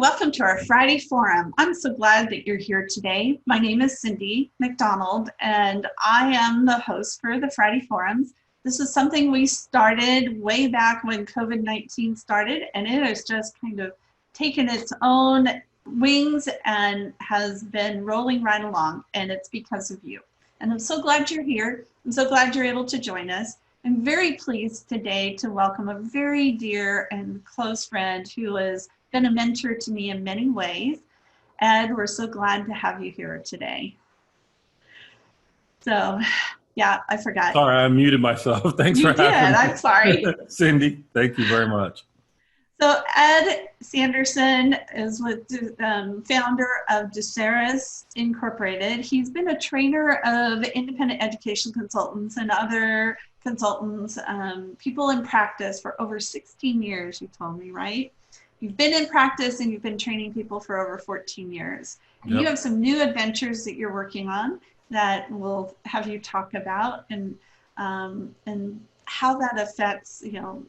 welcome to our Friday Forum. I'm so glad that you're here today. My name is Cyndy McDonald, and I am the host for the Friday Forums. This is something we started way back when COVID-19 started, and it has just kind of taken its own wings and has been rolling right along, and it's because of you. And I'm so glad you're here. I'm so glad you're able to join us. I'm very pleased today to welcome a very dear and close friend who has been a mentor to me in many ways. Ed, we're so glad to have you here today. So, yeah, I forgot. Sorry, I muted myself. Thanks for having me. I'm sorry. Cyndy, thank you very much. So Ed Sanderson is with founder of Ducerus Incorporated. He's been a trainer of independent education consultants and other consultants, people in practice for over 16 years, you told me, right? You've been in practice and you've been training people for over 14 years. And you have some new adventures that you're working on that we'll have you talk about and how that affects, you know,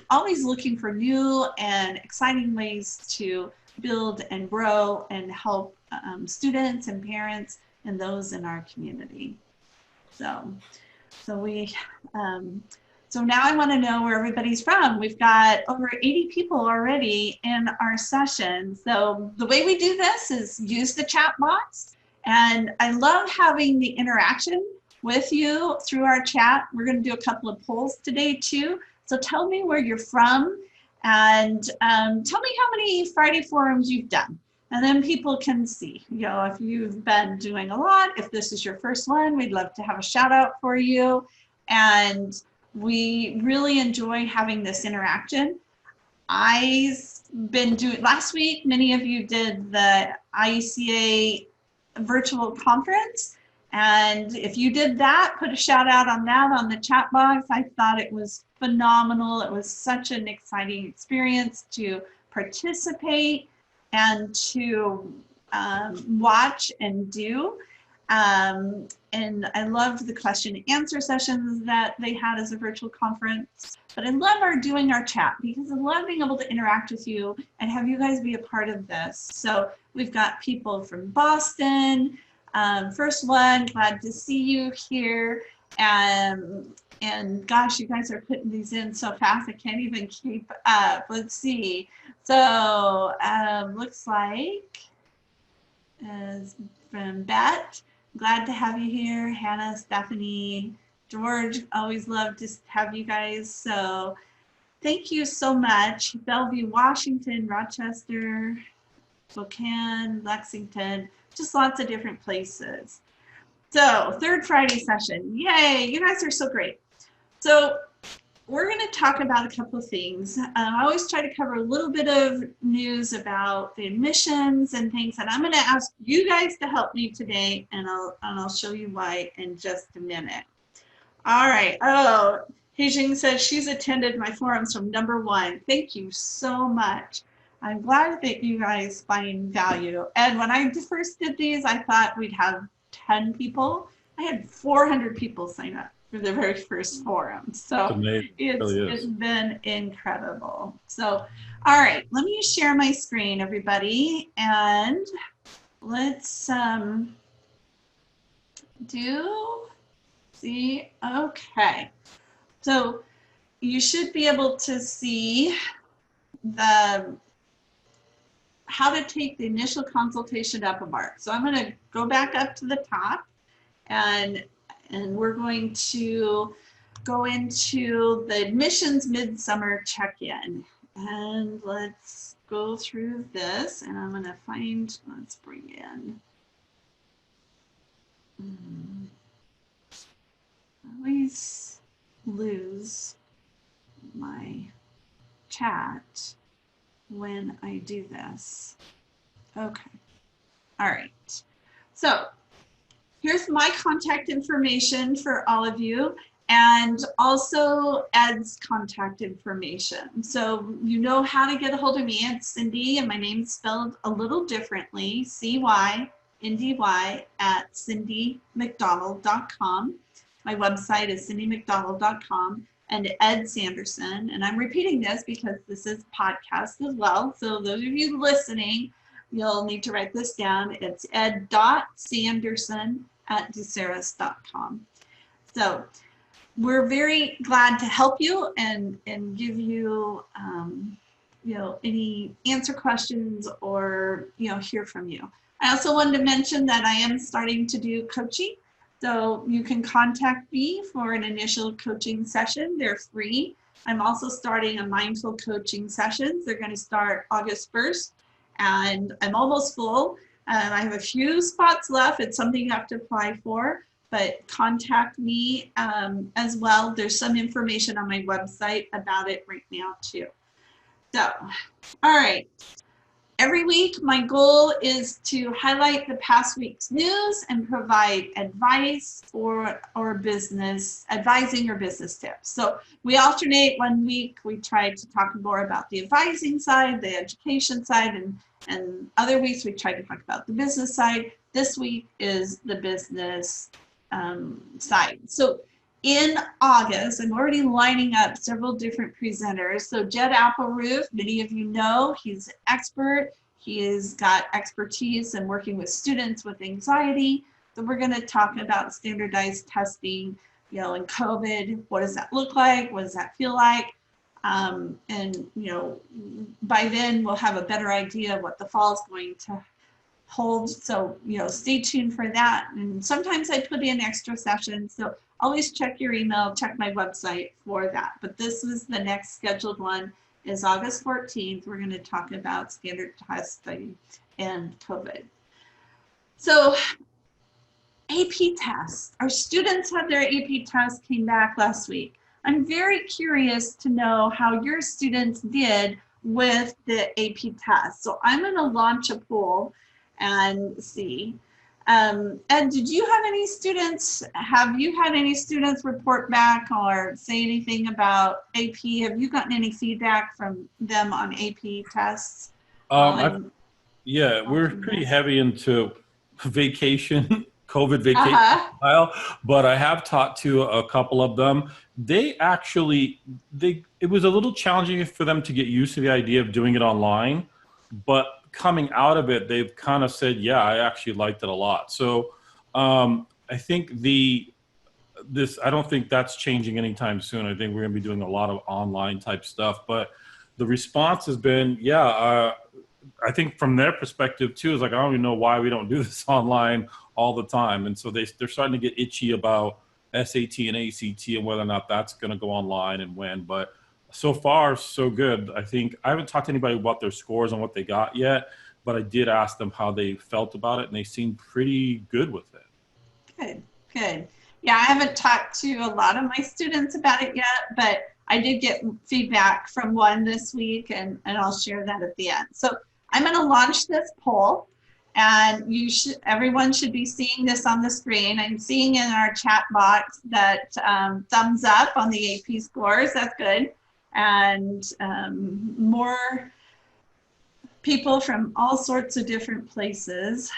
always looking for new and exciting ways to build and grow and help students and parents and those in our community. So now I want to know where everybody's from. We've got over 80 people already in our session. So the way we do this is use the chat box. And I love having the interaction with you through our chat. We're going to do a couple of polls today too. So tell me where you're from and tell me how many Friday Forums you've done. And then people can see, you know, if you've been doing a lot, if this is your first one, we'd love to have a shout out for you. And we really enjoy having this interaction. I've been doing, last week, many of you did the IECA virtual conference. And if you did that, put a shout out on that on the chat box. I thought it was phenomenal. It was such an exciting experience to participate and to watch and do. And I loved the question and answer sessions that they had as a virtual conference. But I love doing our chat because I love being able to interact with you and have you guys be a part of this. So we've got people from Boston. First one, glad to see you here. And gosh, you guys are putting these in so fast, I can't even keep up. Let's see. So looks like from Bet, glad to have you here. Hannah, Stephanie, George, always love to have you guys. So thank you so much. Bellevue, Washington, Rochester, Spokane, Lexington, just lots of different places. So third Friday session, yay, you guys are so great. So we're going to talk about a couple of things. I always try to cover a little bit of news about the admissions and things, and I'm going to ask you guys to help me today, and I'll show you why in just a minute. All right. Oh, Heijing says she's attended my forums from number 1. Thank you so much. I'm glad that you guys find value. And when I first did these, I thought we'd have 10 people. I had 400 people sign up for the very first forum. So it's been incredible. So, all right, let me share my screen, everybody. And let's see, okay. So you should be able to see how to take the initial consultation up a mark. So I'm going to go back up to the top and we're going to go into the admissions midsummer check-in. And let's go through this and I'm going to find, let's bring in. I always lose my chat when I do this. Okay. All right. So here's my contact information for all of you and also Ed's contact information. So you know how to get a hold of me. It's Cyndy and my name's spelled a little differently, C-Y-N-D-Y at cindymcdonald.com. My website is cindymcdonald.com. and Ed Sanderson. And I'm repeating this because this is podcast as well. So those of you listening, you'll need to write this down. It's ed.sanderson@ducerus.com. So we're very glad to help you and give you, any answer questions or, hear from you. I also wanted to mention that I am starting to do coaching. So you can contact me for an initial coaching session. They're free. I'm also starting a mindful coaching sessions. They're going to start August 1st, and I'm almost full. I have a few spots left. It's something you have to apply for, but contact me as well. There's some information on my website about it right now too. So, all right. Every week, my goal is to highlight the past week's news and provide advice or business advising or business tips. So we alternate. One week, we try to talk more about the advising side, the education side, and other weeks we try to talk about the business side. This week is the business side. So in August, I'm already lining up several different presenters. So Jed Appleroof, many of you know, he's an expert. He has got expertise in working with students with anxiety. So we're going to talk about standardized testing, in COVID. What does that look like? What does that feel like? And, by then we'll have a better idea of what the fall is going to hold. So, stay tuned for that. And sometimes I put in extra sessions. So always check your email, check my website for that. But this is the next scheduled one is August 14th. We're going to talk about standard testing and COVID. So AP tests. Our students had their AP test came back last week. I'm very curious to know how your students did with the AP test. So I'm going to launch a poll and see. Ed, did you have any students, have you had any students report back or say anything about AP? Have you gotten any feedback from them on AP tests? Yeah, we're pretty heavy into vacation, COVID vacation style, but I have talked to a couple of them. They actually, it was a little challenging for them to get used to the idea of doing it online, but coming out of it, they've kind of said, yeah, I actually liked it a lot. So I think I don't think that's changing anytime soon. I think we're going to be doing a lot of online type stuff, but the response has been, yeah, I think from their perspective too, is like, I don't even know why we don't do this online all the time. And so they're starting to get itchy about SAT and ACT and whether or not that's going to go online and when, but so far, so good. I think I haven't talked to anybody about their scores and what they got yet, but I did ask them how they felt about it, and they seemed pretty good with it. Good, good. Yeah, I haven't talked to a lot of my students about it yet, but I did get feedback from one this week, and I'll share that at the end. So I'm going to launch this poll, and everyone should be seeing this on the screen. I'm seeing in our chat box that thumbs up on the AP scores. That's good. And more people from all sorts of different places.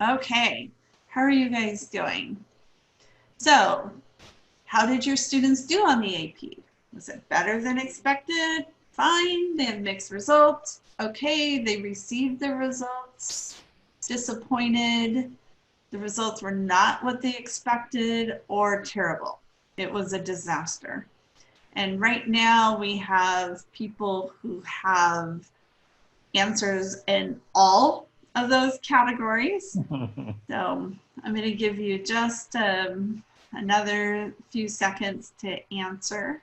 Okay, how are you guys doing? So, how did your students do on the AP? Was it better than expected? Fine, they had mixed results. Okay, they received the results. Disappointed. The results were not what they expected, or terrible. It was a disaster. And right now we have people who have answers in all of those categories. So I'm going to give you just another few seconds to answer.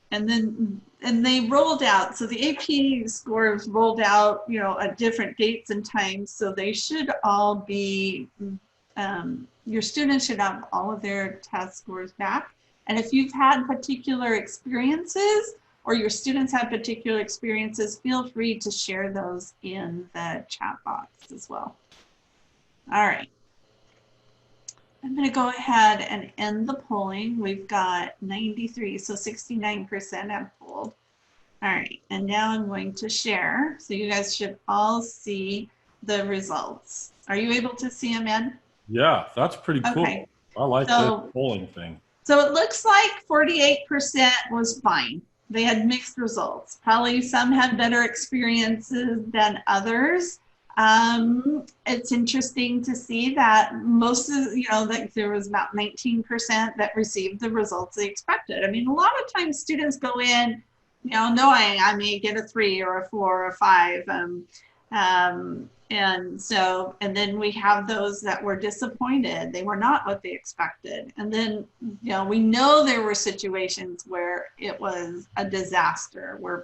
And they rolled out, so the AP scores rolled out, at different dates and times. So they should all be, your students should have all of their test scores back. And if you've had particular experiences or your students have particular experiences, feel free to share those in the chat box as well. All right. I'm going to go ahead and end the polling. We've got 93, so 69% have polled. All right, and now I'm going to share. So you guys should all see the results. Are you able to see them, Ed? Yeah, that's pretty cool. Okay. I like So, this polling thing. So it looks like 48% was fine. They had mixed results. Probably some had better experiences than others. It's interesting to see that most of, that there was about 19% that received the results they expected. I mean, a lot of times students go in, knowing I may get a 3 or a 4 or a 5. And then we have those that were disappointed. They were not what they expected. And then, we know there were situations where it was a disaster, where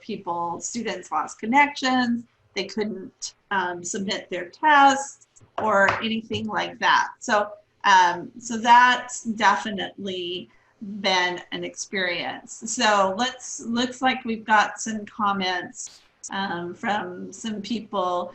students lost connections, they couldn't submit their tests or anything like that. So that's definitely been an experience. So looks like we've got some comments from some people.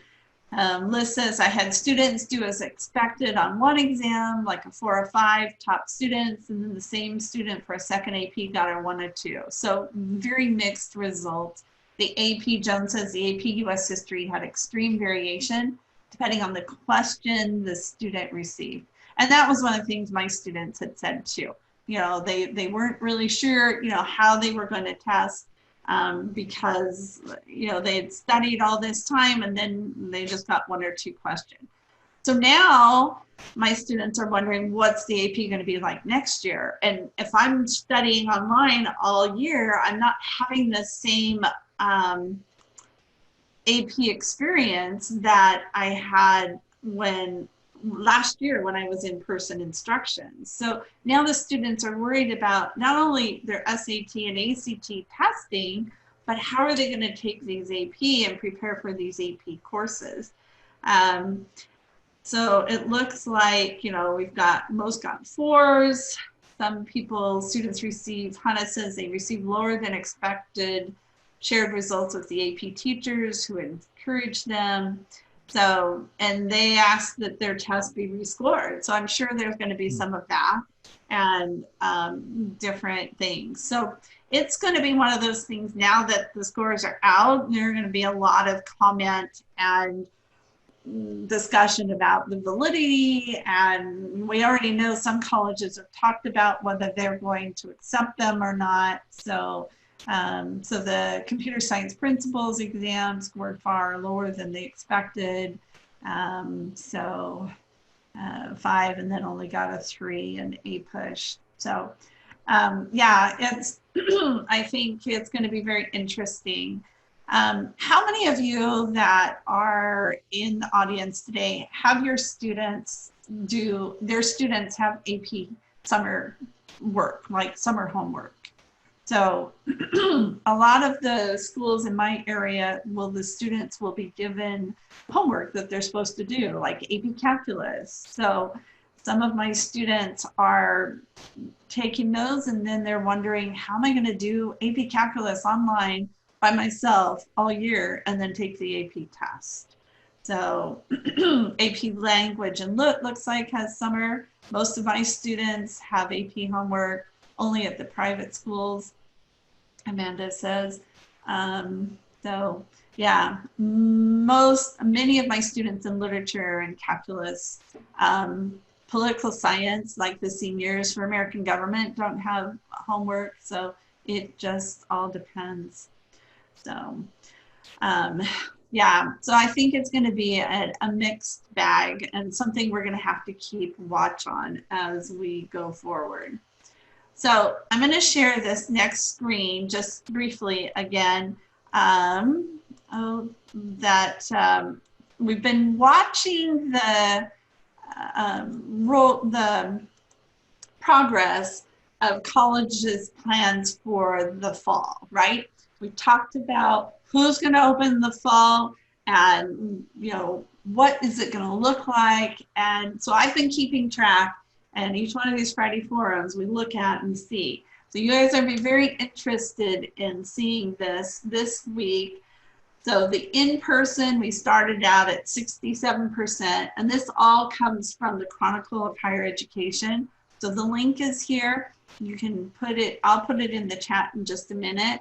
Liz says, I had students do as expected on one exam, like a 4 or 5 top students, and then the same student for a second AP got a 1 or 2. So very mixed results. The AP, Joan says, the AP US History had extreme variation depending on the question the student received. And that was one of the things my students had said too. They weren't really sure, how they were going to test. Because they had studied all this time and then they just got 1 or 2 questions. So now my students are wondering, what's the AP going to be like next year? And if I'm studying online all year, I'm not having the same AP experience that I had last year when I was in person instruction. So now the students are worried about not only their SAT and ACT testing, but how are they going to take these AP and prepare for these AP courses? So it looks like, we've got most got 4s. Some students Hannah says they received lower than expected, shared results with the AP teachers who encouraged them. So, and they asked that their test be rescored. So I'm sure there's going to be some of that and different things. So it's going to be one of those things now that the scores are out, there are going to be a lot of comment and discussion about the validity. And we already know some colleges have talked about whether they're going to accept them or not. So the computer science principles exam scored far lower than they expected. 5 and then only got a 3 and A push. So it's I think it's going to be very interesting. How many of you that are in the audience today have your students have AP summer work, like summer homework? So a lot of the schools in my area, the students will be given homework that they're supposed to do, like AP Calculus. So some of my students are taking those and then they're wondering, how am I going to do AP Calculus online by myself all year and then take the AP test? So AP Language and looks like has summer. Most of my students have AP homework only at the private schools, Amanda says. So yeah, many of my students in literature and calculus, political science, like the seniors for American government, don't have homework. So it just all depends. So yeah, so I think it's going to be a mixed bag and something we're going to have to keep watch on as we go forward. So I'm going to share this next screen just briefly again. We've been watching the progress of colleges' plans for the fall, right? We talked about who's going to open in the fall and, what is it going to look like? And so I've been keeping track. And each one of these Friday forums we look at and see. So you guys are very interested in seeing this week. So the in-person, we started out at 67%, and this all comes from the Chronicle of Higher Education. So the link is here. You can I'll put it in the chat in just a minute.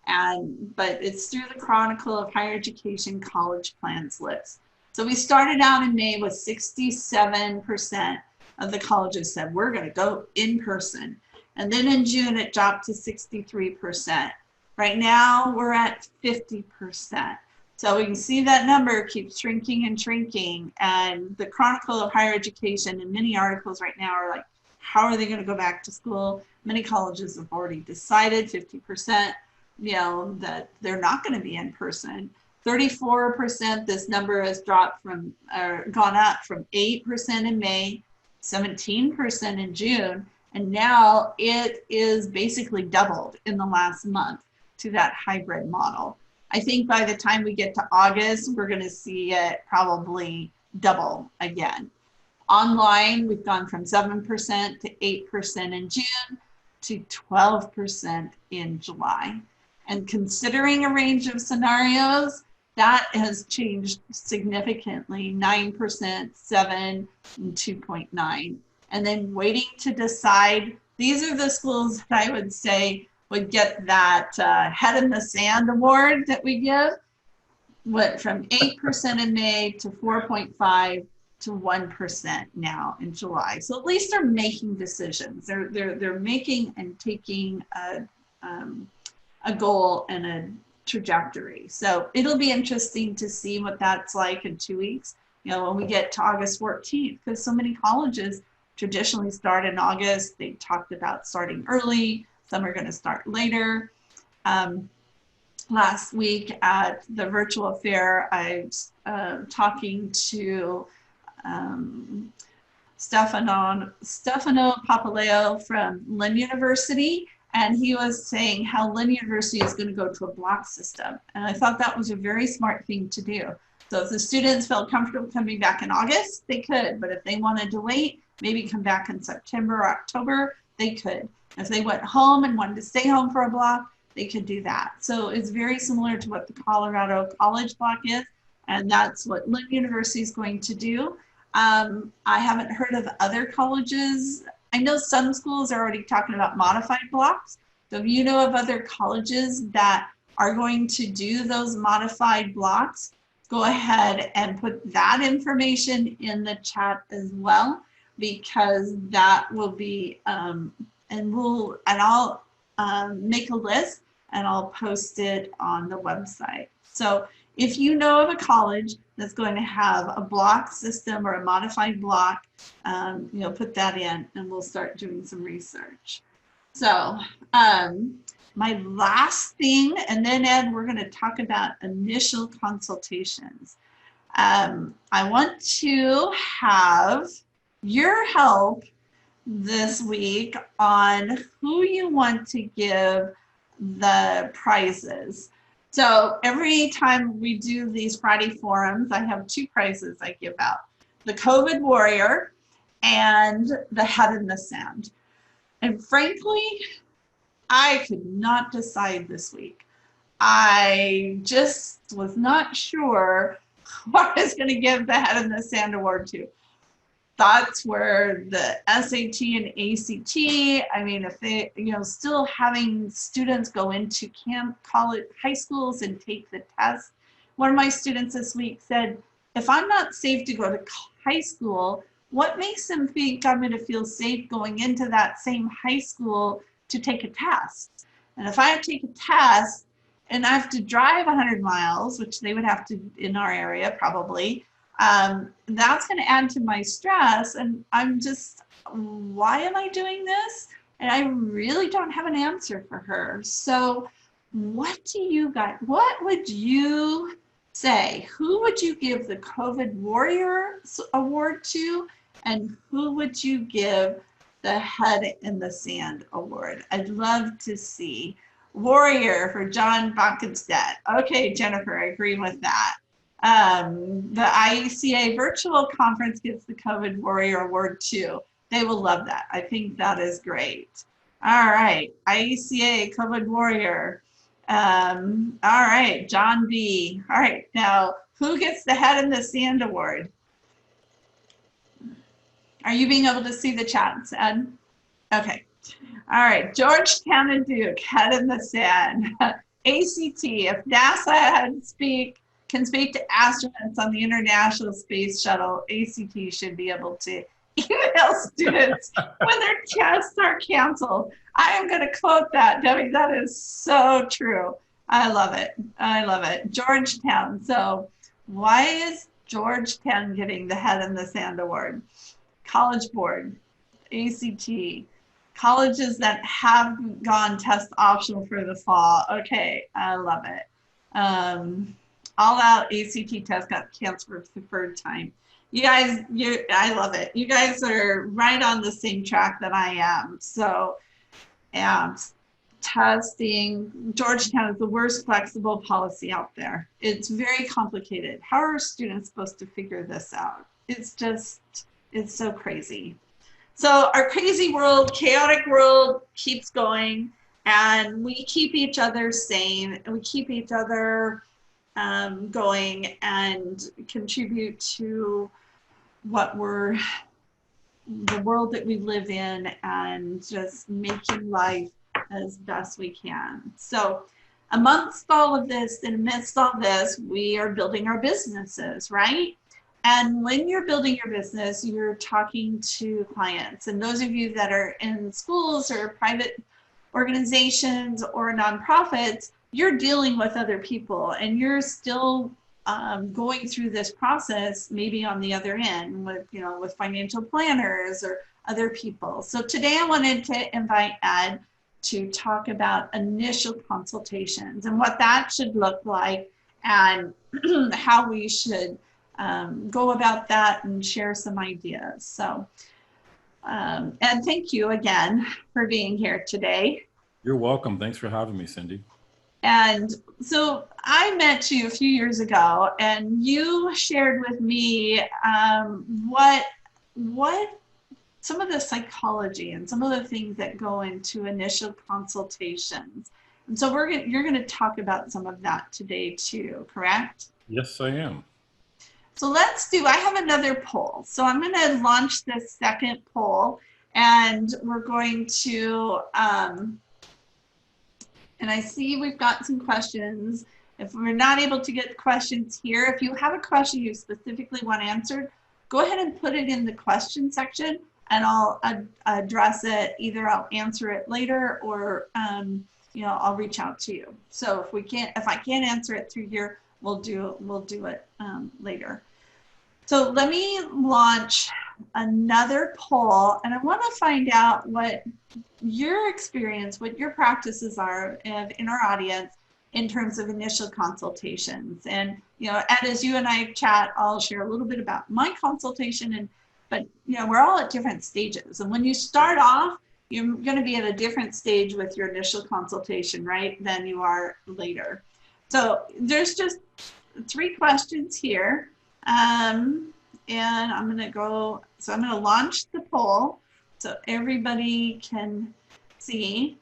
But it's through the Chronicle of Higher Education College Plans list. So we started out in May with 67% of the colleges said, we're going to go in person. And then in June, it dropped to 63%. Right now, we're at 50%. So we can see that number keeps shrinking and shrinking. And the Chronicle of Higher Education and many articles right now are like, how are they going to go back to school? Many colleges have already decided, 50%, that they're not going to be in person. 34%, this number has dropped from, or gone up from 8% in May, 17% in June, and now it is basically doubled in the last month to that hybrid model. I think by the time we get to August, we're going to see it probably double again. Online, we've gone from 7% to 8% in June to 12% in July. And considering a range of scenarios, that has changed significantly, 9%, 7, and 2.9. And then waiting to decide, these are the schools that I would say would get that head in the sand award that we give. Went from 8% in May to 4.5 to 1% now in July. So at least they're making decisions. They're making and taking a goal and a trajectory. So it'll be interesting to see what that's like in 2 weeks, when we get to August 14th, because so many colleges traditionally start in August. They talked about starting early. Some are going to start later. Last week at the virtual fair, I was talking to Stefano Papaleo from Lynn University, and he was saying how Lynn University is going to go to a block system. And I thought that was a very smart thing to do. So if the students felt comfortable coming back in August, they could. But if they wanted to wait, maybe come back in September or October, they could. If they went home and wanted to stay home for a block, they could do that. So it's very similar to what the Colorado College block is. And that's what Lynn University is going to do. I haven't heard of other colleges. I know some schools are already talking about modified blocks. So if you know of other colleges that are going to do those modified blocks, go ahead and put that information in the chat as well, because that will be, and I'll make a list and I'll post it on the website. So if you know of a college that's going to have a block system or a modified block, put that in and we'll start doing some research. So my last thing, and then Ed, we're going to talk about initial consultations. I want to have your help this week on who you want to give the prizes. So every time we do these Friday forums, I have 2 prizes I give out: the COVID Warrior and the Head in the Sand. And frankly, I could not decide this week. I just was not sure who I was going to give the Head in the Sand award to. That's where the SAT and ACT, I mean, if they, still having students go into college, high schools and take the test. One of my students this week said, if I'm not safe to go to high school, what makes them think I'm going to feel safe going into that same high school to take a test? And if I have to take a test and I have to drive 100 miles, which they would have to in our area probably, that's going to add to my stress. And I'm just, why am I doing this? And I really don't have an answer for her. So what do you guys, what would you say? Who would you give the COVID Warrior Award to? And who would you give the Head in the Sand Award? I'd love to see. Warrior for John Bonkenstedt. Okay, Jennifer, I agree with that. The IECA virtual conference gets the COVID Warrior Award too. They will love that. I think that is great. All right, IECA COVID Warrior. All right, John B. All right, now who gets the Head in the Sand Award? Are you being able to see the chats, Ed? Okay. All right, Georgetown and Duke, Head in the Sand. ACT, if NASA had to speak, can speak to astronauts on the International Space Shuttle. ACT should be able to email students when their tests are canceled. I am going to quote that, Debbie. That is so true. I love it. I love it. Georgetown. So why is Georgetown getting the Head in the Sand Award? College Board, ACT, colleges that have gone test optional for the fall. Okay, I love it. All out ACT test got canceled for the third time. You guys, I love it. You guys are right on the same track that I am. So, yeah, testing. Georgetown is the worst flexible policy out there. It's very complicated. How are students supposed to figure this out? It's so crazy. So our crazy world, chaotic world keeps going, and we keep each other sane, and we keep each other going and contribute to the world that we live in, and just making life as best we can. So amongst all of this and amidst all this, we are building our businesses, right? And when you're building your business, you're talking to clients. And those of you that are in schools or private organizations or nonprofits, you're dealing with other people, and you're still going through this process, maybe on the other end with financial planners or other people. So today I wanted to invite Ed to talk about initial consultations and what that should look like, and how we should go about that and share some ideas. So, and thank you again for being here today. You're welcome. Thanks for having me, Cyndy. And so I met you a few years ago, and you shared with me what some of the psychology and some of the things that go into initial consultations. And so you're going to talk about some of that today too, correct? Yes, I am. So I have another poll. So I'm going to launch this second poll, and we're going to, and I see we've got some questions. If we're not able to get questions here, if you have a question you specifically want answered, go ahead and put it in the question section, and I'll address it. Either I'll answer it later, or I'll reach out to you. So if I can't answer it through here, we'll do it later. So let me launch another poll, and I want to find out what your experience, what your practices are in our audience in terms of initial consultations. And Ed, as you and I chat, I'll share a little bit about my consultation, but we're all at different stages. And when you start off, you're going to be at a different stage with your initial consultation, right, than you are later. So there's just 3 questions here. And I'm going to launch the poll so everybody can see.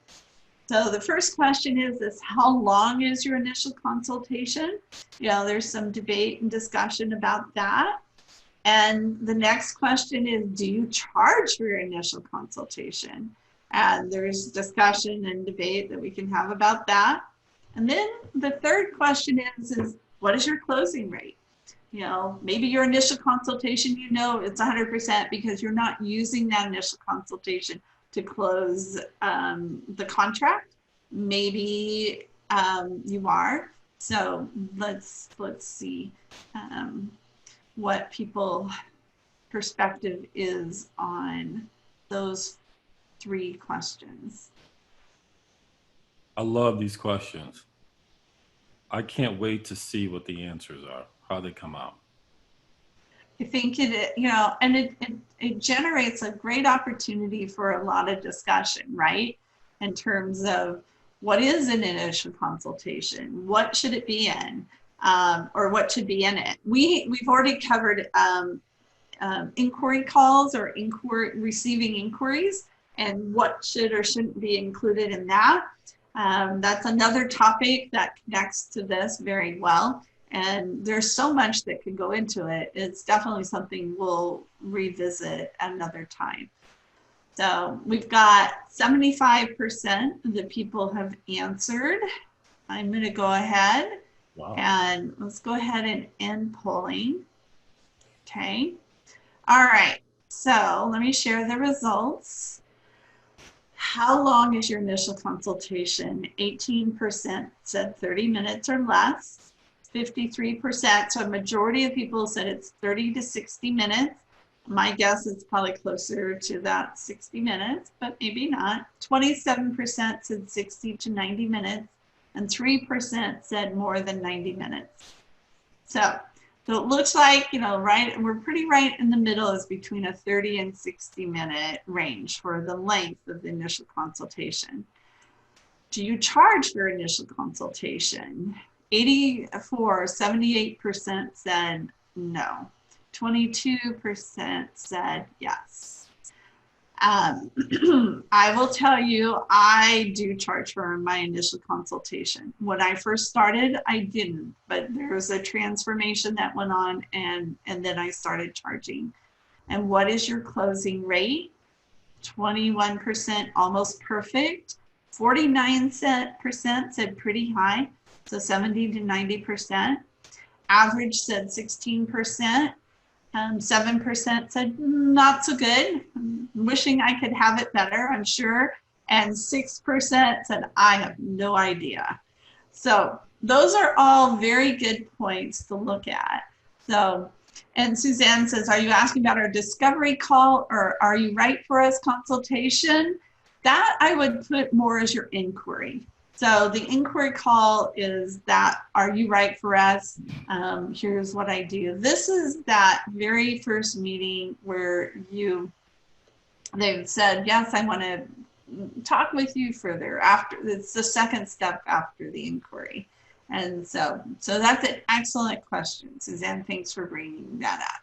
So the first question is how long is your initial consultation? There's some debate and discussion about that. And the next question is, do you charge for your initial consultation? And there's discussion and debate that we can have about that. And then the third question is what is your closing rate? Maybe your initial consultation, it's 100% because you're not using that initial consultation to close the contract. Maybe you are. So let's see what people's perspective is on those 3 questions. I love these questions. I can't wait to see what the answers are, how they come out. I think it generates a great opportunity for a lot of discussion, right? In terms of what is an initial consultation, what should it be in, or what should be in it. We've already covered inquiry calls or receiving inquiries, and what should or shouldn't be included in that. That's another topic that connects to this very well. And there's so much that can go into it. It's definitely something we'll revisit at another time. So we've got 75% of the people have answered. I'm going to go ahead Wow. And let's go ahead and end polling. Okay. All right. So let me share the results. How long is your initial consultation? 18% said 30 minutes or less. 53%, so a majority of people said it's 30 to 60 minutes. My guess is probably closer to that 60 minutes, but maybe not. 27% said 60 to 90 minutes, and 3% said more than 90 minutes. So it looks like, right, we're pretty right in the middle, is between a 30 and 60-minute range for the length of the initial consultation. Do you charge for initial consultation? 78% said no. 22% said yes. I will tell you, I do charge for my initial consultation. When I first started, I didn't, but there was a transformation that went on, and then I started charging. And what is your closing rate? 21%, almost perfect. 49% said pretty high, so 70 to 90%. Average said 16%. 7% said not so good, wishing I could have it better, I'm sure. And 6% said I have no idea. So those are all very good points to look at. So, and Suzanne says, are you asking about our discovery call, or are you right for us consultation? That I would put more as your inquiry. So the inquiry call is that, are you right for us? Here's what I do. This is that very first meeting where they've said, yes, I want to talk with you further. After, it's the second step after the inquiry. And so that's an excellent question, Suzanne. Thanks for bringing that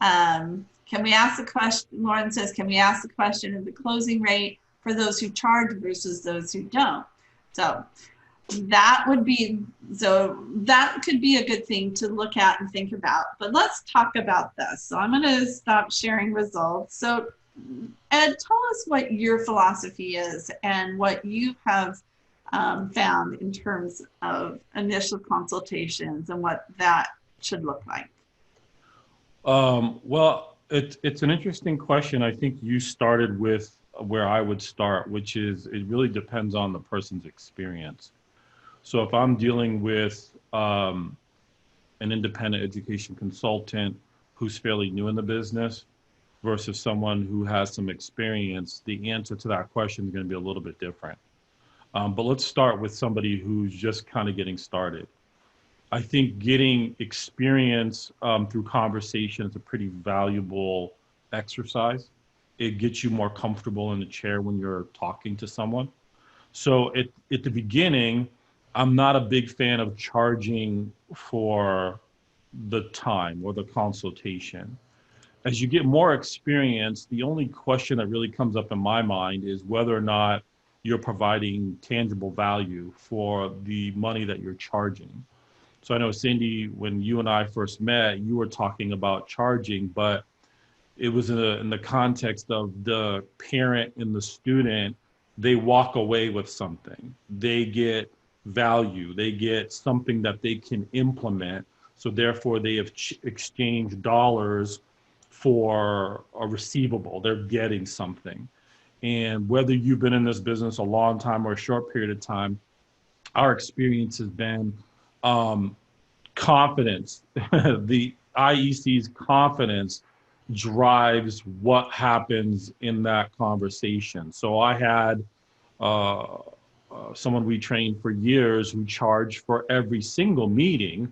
up. Can we ask the question? Lauren says, can we ask the question of the closing rate for those who charge versus those who don't? So that could be a good thing to look at and think about. But let's talk about this. So I'm going to stop sharing results. So Ed, tell us what your philosophy is and what you have found in terms of initial consultations and what that should look like. Well, it's an interesting question. I think you started with where I would start, which is it really depends on the person's experience. So if I'm dealing with an independent education consultant who's fairly new in the business versus someone who has some experience, the answer to that question is going to be a little bit different. But let's start with somebody who's just kind of getting started. I think getting experience through conversation is a pretty valuable exercise. It gets you more comfortable in the chair when you're talking to someone. So at the beginning, I'm not a big fan of charging for the time or the consultation. As you get more experience, the only question that really comes up in my mind is whether or not you're providing tangible value for the money that you're charging. So I know, Cyndy, when you and I first met, you were talking about charging, but it was in the context of the parent and the student. They walk away with something. They get value. They get something that they can implement. So therefore, they have exchanged dollars for a receivable. They're getting something. And whether you've been in this business a long time or a short period of time, our experience has been confidence. The IEC's confidence drives what happens in that conversation. So I had someone we trained for years who charged for every single meeting,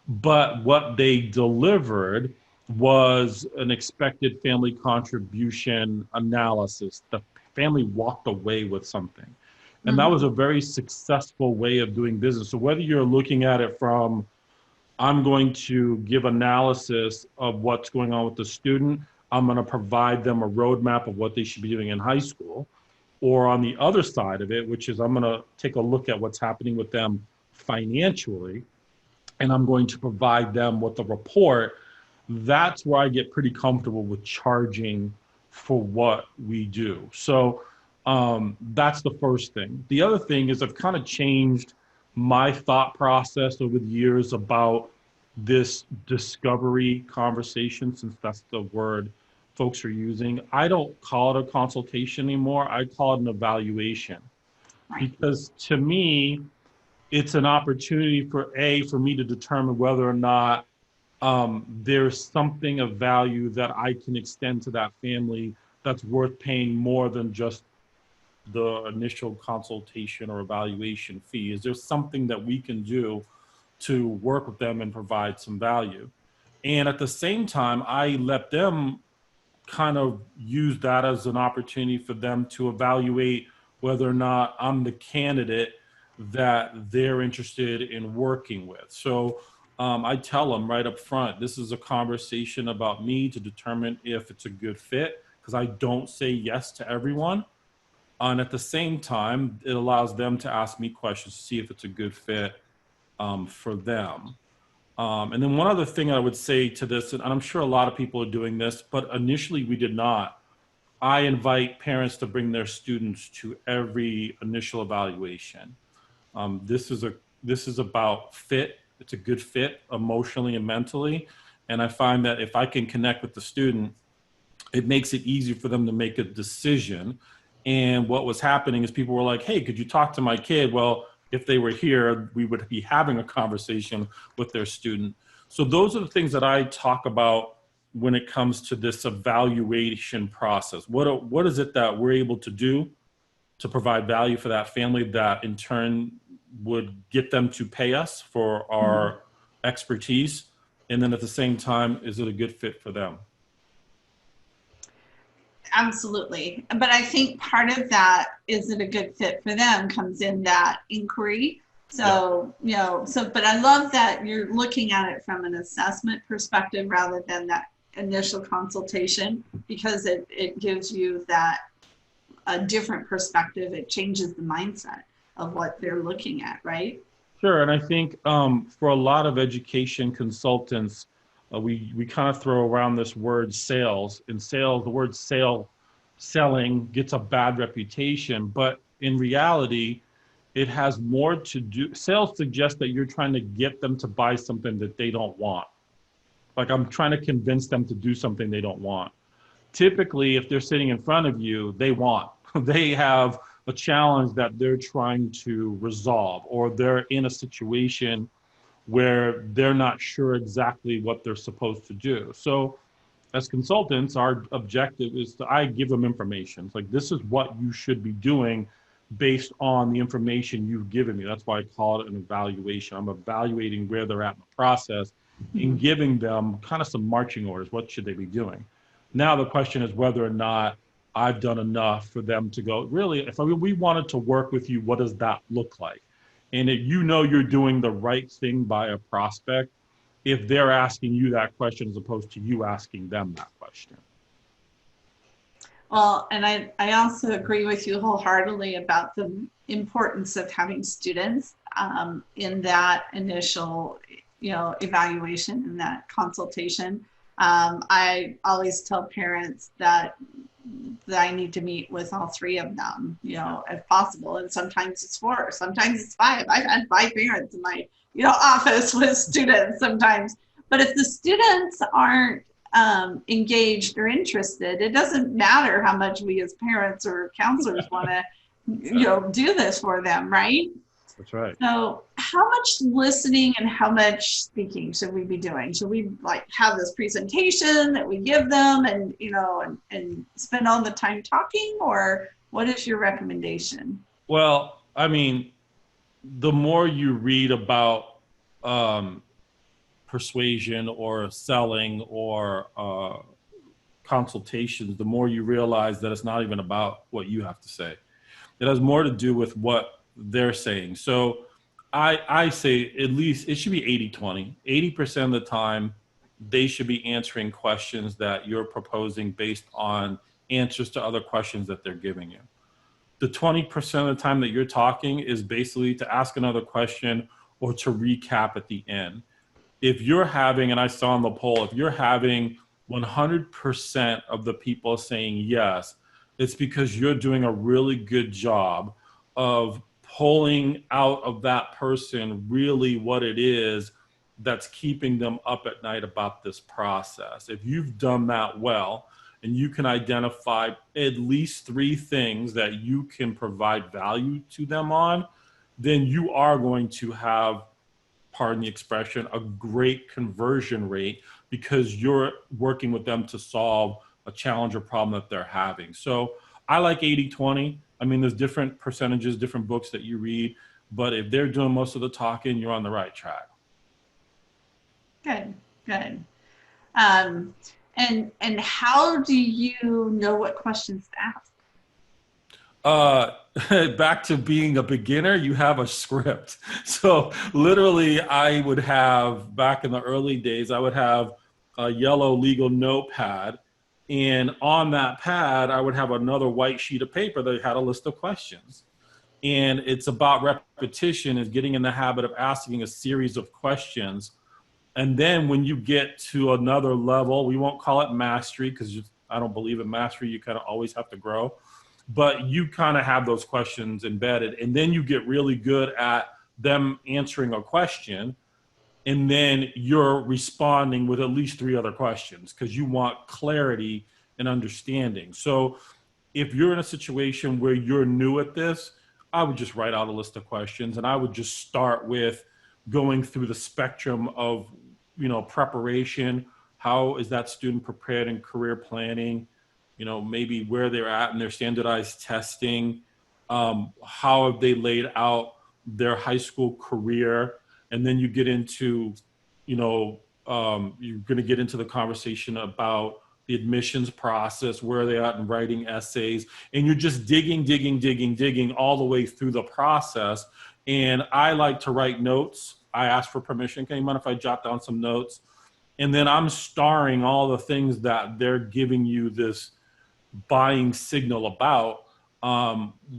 but what they delivered was an expected family contribution analysis. The family walked away with something. And that was a very successful way of doing business. So whether you're looking at it from, I'm going to give analysis of what's going on with the student, I'm going to provide them a roadmap of what they should be doing in high school, or on the other side of it, which is I'm going to take a look at what's happening with them financially, and I'm going to provide them with a report. That's where I get pretty comfortable with charging for what we do. So that's the first thing. The other thing is I've kind of changed my thought process over the years about this discovery conversation, since that's the word folks are using. I don't call it a consultation anymore. I call it an evaluation, Right. because to me, it's an opportunity for me to determine whether or not there's something of value that I can extend to that family that's worth paying more than just the initial consultation or evaluation fee. Is there something that we can do to work with them and provide some value? And at the same time, I let them kind of use that as an opportunity for them to evaluate whether or not I'm the candidate that they're interested in working with. So I tell them right up front, this is a conversation about me to determine if it's a good fit, because I don't say yes to everyone. And at the same time, it allows them to ask me questions to see if it's a good fit for them. And then one other thing I would say to this, and I'm sure a lot of people are doing this, but initially we did not. I invite parents to bring their students to every initial evaluation. This is about fit. It's a good fit emotionally and mentally. And I find that if I can connect with the student, it makes it easier for them to make a decision. And what was happening is people were like, hey, could you talk to my kid? Well, if they were here, we would be having a conversation with their student. So those are the things that I talk about when it comes to this evaluation process. What is it that we're able to do to provide value for that family that in turn would get them to pay us for our expertise? And then at the same time, is it a good fit for them? Absolutely. But I think part of that, is it a good fit for them, comes in that inquiry. So, but I love that you're looking at it from an assessment perspective rather than that initial consultation, because it gives you that a different perspective. It changes the mindset of what they're looking at, right? Sure. And I think for a lot of education consultants, we kind of throw around this word sales. In sales, the word selling gets a bad reputation, but in reality, it has more to do. Sales suggests that you're trying to get them to buy something that they don't want. Like I'm trying to convince them to do something they don't want. Typically, if they're sitting in front of you, they want. They have a challenge that they're trying to resolve, or they're in a situation where they're not sure exactly what they're supposed to do. So as consultants, our objective is I give them information. It's like, this is what you should be doing based on the information you've given me. That's why I call it an evaluation. I'm evaluating where they're at in the process and giving them kind of some marching orders. What should they be doing? Now the question is whether or not I've done enough for them to go, really, if we wanted to work with you, what does that look like? And if you know you're doing the right thing by a prospect, if they're asking you that question as opposed to you asking them that question. Well, and I also agree with you wholeheartedly about the importance of having students in that initial, evaluation and that consultation. I always tell parents that I need to meet with all three of them, if possible. And sometimes it's four, sometimes it's five. I've had five parents in my, office with students sometimes. But if the students aren't engaged or interested, it doesn't matter how much we as parents or counselors want to, do this for them, right? That's right. So how much listening and how much speaking should we be doing? Should we have this presentation that we give them and, and spend all the time talking, or what is your recommendation? Well, I mean, the more you read about persuasion or selling or consultations, the more you realize that it's not even about what you have to say. It has more to do with what they're saying. So I say at least it should be 80-20. 80% of the time, they should be answering questions that you're proposing based on answers to other questions that they're giving you. The 20% of the time that you're talking is basically to ask another question or to recap at the end. If you're having, and I saw on the poll, if you're having 100% of the people saying yes, it's because you're doing a really good job of pulling out of that person really what it is that's keeping them up at night about this process. If you've done that well, and you can identify at least 3 things that you can provide value to them on, then you are going to have, pardon the expression, a great conversion rate because you're working with them to solve a challenge or problem that they're having. So I like 80-20. I mean, there's different percentages, different books that you read, but if they're doing most of the talking, you're on the right track. Good, good. And how do you know what questions to ask? Back to being a beginner, you have a script. So literally I would have, back in the early days, I would have a yellow legal notepad, and on that pad, I would have another white sheet of paper that had a list of questions. And it's about repetition, is getting in the habit of asking a series of questions. And then when you get to another level, we won't call it mastery because I don't believe in mastery. You kind of always have to grow, but you kind of have those questions embedded. And then you get really good at them answering a question. And then you're responding with at least 3 other questions because you want clarity and understanding. So if you're in a situation where you're new at this, I would just write out a list of questions, and I would just start with going through the spectrum of, preparation. How is that student prepared in career planning? Maybe where they're at in their standardized testing. How have they laid out their high school career? And then you get into, you're going to get into the conversation about the admissions process, where are they at in writing essays, and you're just digging all the way through the process. And I like to write notes. I ask for permission. Can you mind if I jot down some notes? And then I'm starring all the things that they're giving you this buying signal about,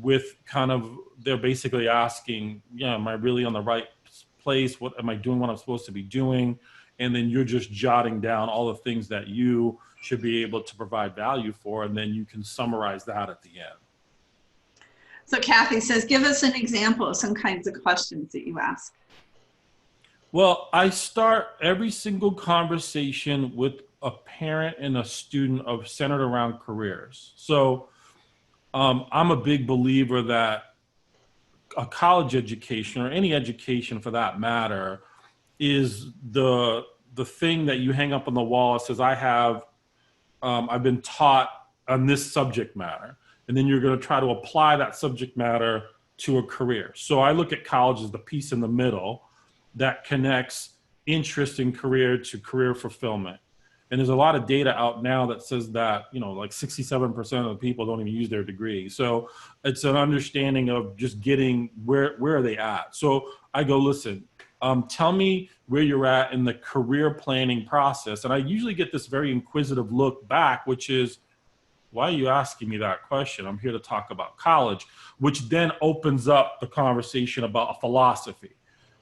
with kind of, they're basically asking, am I really on the right place? What am I doing what I'm supposed to be doing? And then you're just jotting down all the things that you should be able to provide value for, and then you can summarize that at the end. So Kathy says, give us an example of some kinds of questions that you ask. Well, I start every single conversation with a parent and a student centered around careers. So I'm a big believer that a college education, or any education for that matter, is the thing that you hang up on the wall that says, I've been taught on this subject matter. And then you're going to try to apply that subject matter to a career. So I look at college as the piece in the middle that connects interest in career to career fulfillment. And there's a lot of data out now that says that, like 67% of the people don't even use their degree. So it's an understanding of just getting where are they at. So I go, listen, tell me where you're at in the career planning process. And I usually get this very inquisitive look back, which is, why are you asking me that question? I'm here to talk about college, which then opens up the conversation about a philosophy.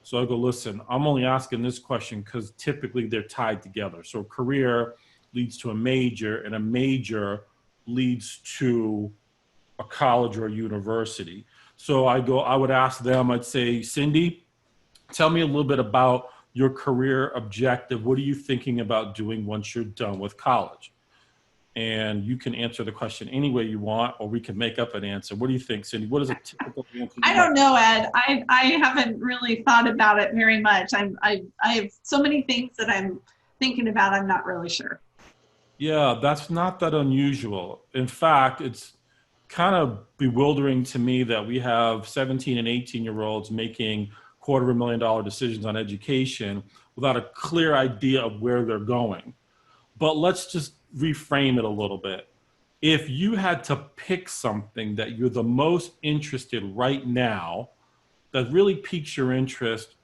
So I go, listen, I'm only asking this question because typically they're tied together. So a career leads to a major, and a major leads to a college or a university. So I would ask them, I'd say, Cyndy, tell me a little bit about your career objective. What are you thinking about doing once you're done with college? And you can answer the question any way you want, or we can make up an answer. What do you think, Cyndy? What is a typical answer? I don't know, Ed. I haven't really thought about it very much. I have so many things that I'm thinking about. I'm not really sure. Yeah, that's not that unusual. In fact, it's kind of bewildering to me that we have 17 and 18-year-olds making $250,000 decisions on education without a clear idea of where they're going. But let's just reframe it a little bit. If you had to pick something that you're the most interested right now, that really piques your interest,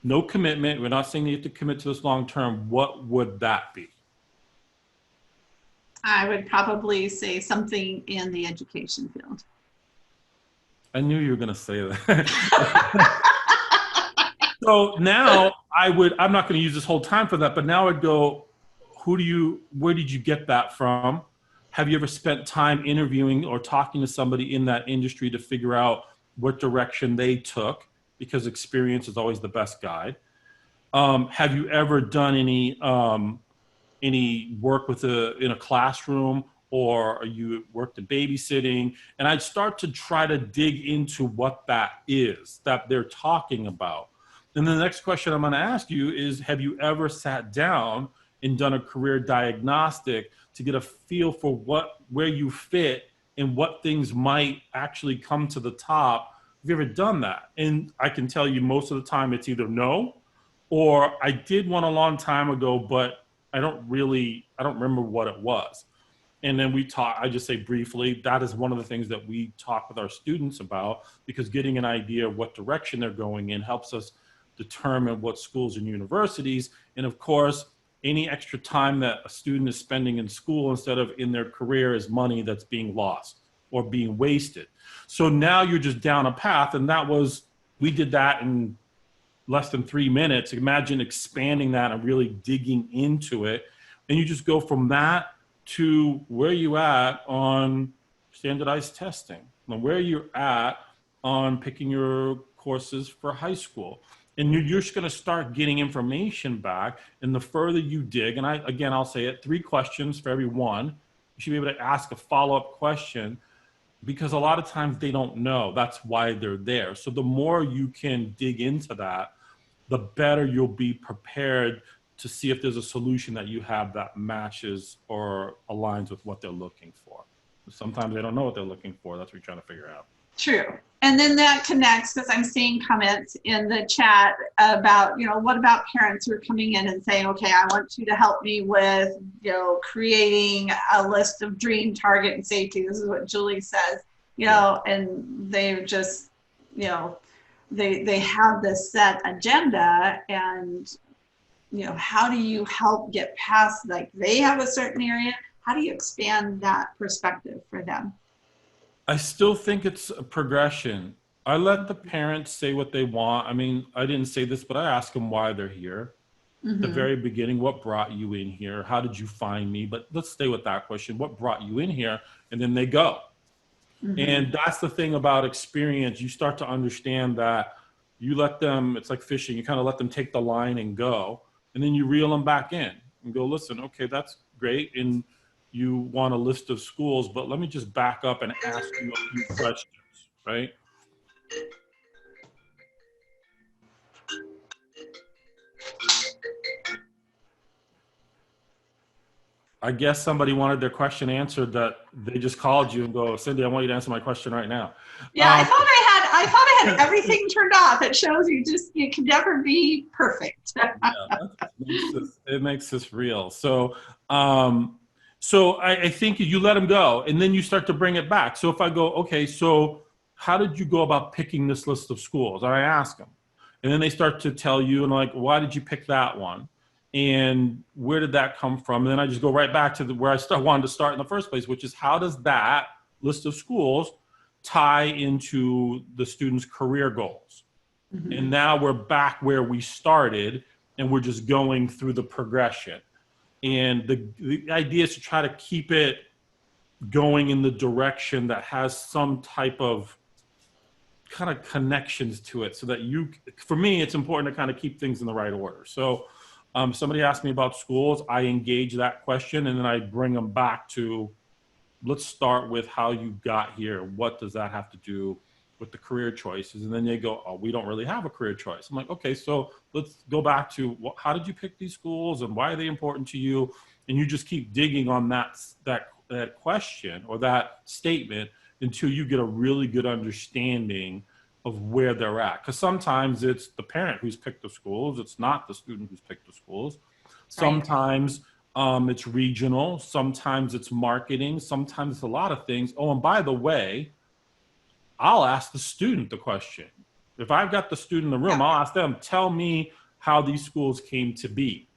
no commitment, we're not saying you have to commit to this long term, what would that be? I would probably say something in the education field. I knew you were going to say that. So now I'm not going to use this whole time for that, but now I'd go, where did you get that from? Have you ever spent time interviewing or talking to somebody in that industry to figure out what direction they took, because experience is always the best guide. Have you ever done any work in a classroom, or you worked in babysitting? And I'd start to try to dig into what that is that they're talking about. And the next question I'm going to ask you is, have you ever sat down and done a career diagnostic to get a feel for where you fit and what things might actually come to the top? Have you ever done that? And I can tell you most of the time it's either no, or I did one a long time ago, but I don't remember what it was. And then I just say briefly, that is one of the things that we talk with our students about, because getting an idea of what direction they're going in helps us determine what schools and universities. And of course, any extra time that a student is spending in school instead of in their career is money that's being lost or being wasted. So now you're just down a path, and we did that in less than 3 minutes. Imagine expanding that and really digging into it. And you just go from that to where you at on standardized testing, and where you're at on picking your courses for high school. And you're just going to start getting information back. And the further you dig, and I'll say it, 3 questions for every one. You should be able to ask a follow-up question, because a lot of times they don't know. That's why they're there. So the more you can dig into that, the better you'll be prepared to see if there's a solution that you have that matches or aligns with what they're looking for. Sometimes they don't know what they're looking for. That's what you're trying to figure out. True. And then that connects, because I'm seeing comments in the chat about, what about parents who are coming in and saying, okay, I want you to help me with, creating a list of dream, target, and safety. This is what Julie says, and they just, they have this set agenda, and, how do you help get past, like, they have a certain area? How do you expand that perspective for them? I still think it's a progression. I let the parents say what they want. I mean, I didn't say this, but I ask them why they're here. At the very beginning, what brought you in here? How did you find me? But let's stay with that question. What brought you in here? And then they go. And that's the thing about experience. You start to understand that you let them, it's like fishing. You kind of let them take the line and go. And then you reel them back in and go, listen, okay, that's great. And you want a list of schools, but let me just back up and ask you a few questions, right? I guess somebody wanted their question answered, that they just called you and go, Cyndy, I want you to answer my question right now. Yeah, I thought I had everything turned off. It shows you can never be perfect. It makes this real. So I think you let them go, and then you start to bring it back. So if I go, okay, so how did you go about picking this list of schools? And I ask them, and then they start to tell you, and like, why did you pick that one? And where did that come from? And then I just go right back to where I wanted to start in the first place, which is, how does that list of schools tie into the student's career goals? And now we're back where we started, and we're just going through the progression. And the idea is to try to keep it going in the direction that has some type of kind of connections to it, so that for me, it's important to kind of keep things in the right order. So somebody asked me about schools, I engage that question, and then I bring them back to, let's start with how you got here. What does that have to do with the career choices? And then they go, oh, we don't really have a career choice. I'm like, okay, so let's go back to how did you pick these schools, and why are they important to you? And you just keep digging on that question or that statement until you get a really good understanding of where they're at. Because sometimes it's the parent who's picked the schools. It's not the student who's picked the schools. Sometimes it's regional. Sometimes it's marketing. Sometimes it's a lot of things. Oh, and by the way, I'll ask the student the question. If I've got the student in the room, I'll ask them, tell me how these schools came to be.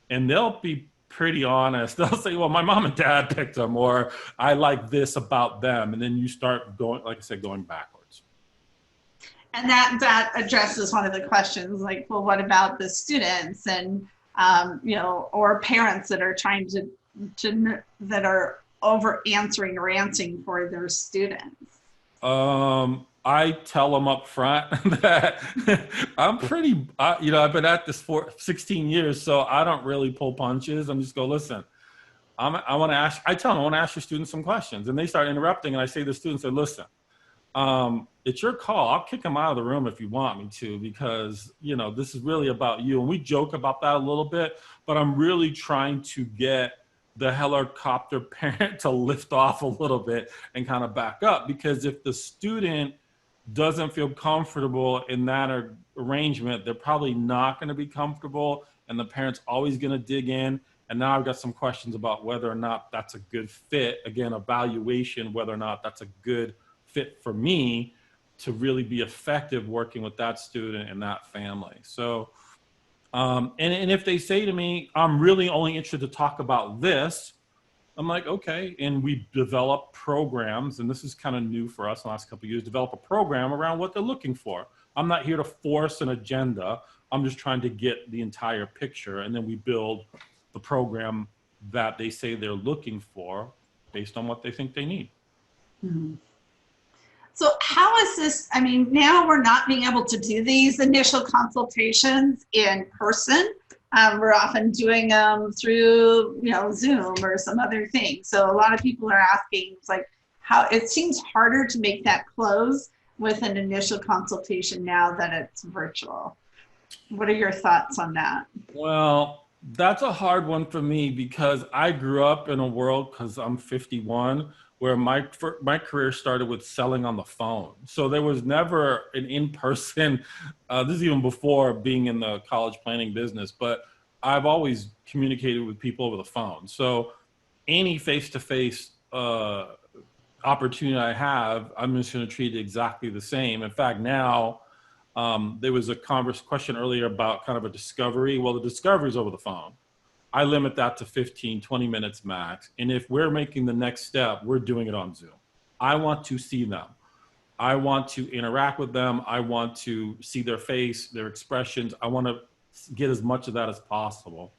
And they'll be pretty honest. They'll say, well, my mom and dad picked them, or I like this about them. And then you start going, like I said, going backwards. And that addresses one of the questions, like, well, what about the students and, or parents that are trying that are over answering or answering for their students? I tell them up front that I'm pretty, I've been at this for 16 years, so I don't really pull punches. I'm just go, listen, I want to ask, I tell them, I want to ask your students some questions. And they start interrupting. And I say to the students, listen, it's your call. I'll kick them out of the room if you want me to, because, this is really about you. And we joke about that a little bit, but I'm really trying to get the helicopter parent to lift off a little bit and kind of back up, because if the student doesn't feel comfortable in that arrangement, they're probably not going to be comfortable, and the parent's always going to dig in. And now I've got some questions about whether or not that's a good fit. Again, evaluation, whether or not that's a good fit for me to really be effective working with that student and that family. So, and if they say to me, I'm really only interested to talk about this, I'm like, okay. And we develop programs, and this is kind of new for us in the last couple of years, develop a program around what they're looking for. I'm not here to force an agenda. I'm just trying to get the entire picture. And then we build the program that they say they're looking for based on what they think they need. Mm-hmm. So how is this, now we're not being able to do these initial consultations in person. We're often doing them through, Zoom or some other thing. So a lot of people are asking, it's like, how it seems harder to make that close with an initial consultation now that it's virtual. What are your thoughts on that? Well, that's a hard one for me, because I grew up in a world, because I'm 51, where my career started with selling on the phone. So there was never an in-person, this is even before being in the college planning business, but I've always communicated with people over the phone. So any face-to-face opportunity I have, I'm just going to treat it exactly the same. In fact, now there was a question earlier about kind of a discovery. Well, the discovery is over the phone. I limit that to 15, 20 minutes max. And if we're making the next step, we're doing it on Zoom. I want to see them. I want to interact with them. I want to see their face, their expressions. I want to get as much of that as possible.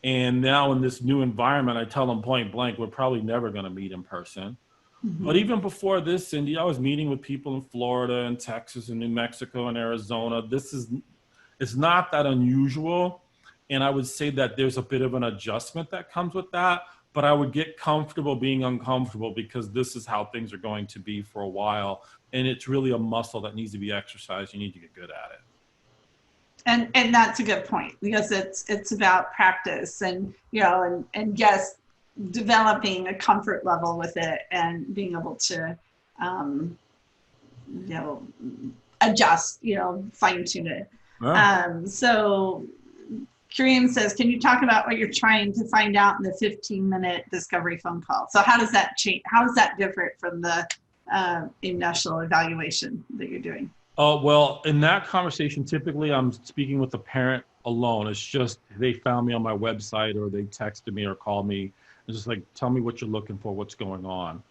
And now in this new environment, I tell them point blank, we're probably never going to meet in person. Mm-hmm. But even before this, Cyndy, I was meeting with people in Florida and Texas and New Mexico and Arizona. It's not that unusual. And I would say that there's a bit of an adjustment that comes with that, but I would get comfortable being uncomfortable, because this is how things are going to be for a while. And it's really a muscle that needs to be exercised. You need to get good at it. And that's a good point, because it's about practice and, and just developing a comfort level with it and being able to, adjust, fine tune it. Yeah. So Kareem says, can you talk about what you're trying to find out in the 15-minute discovery phone call? So how does that change? How is that different from the initial evaluation that you're doing? Well, in that conversation, typically I'm speaking with the parent alone. It's just they found me on my website, or they texted me or called me. It's just like, tell me what you're looking for, what's going on.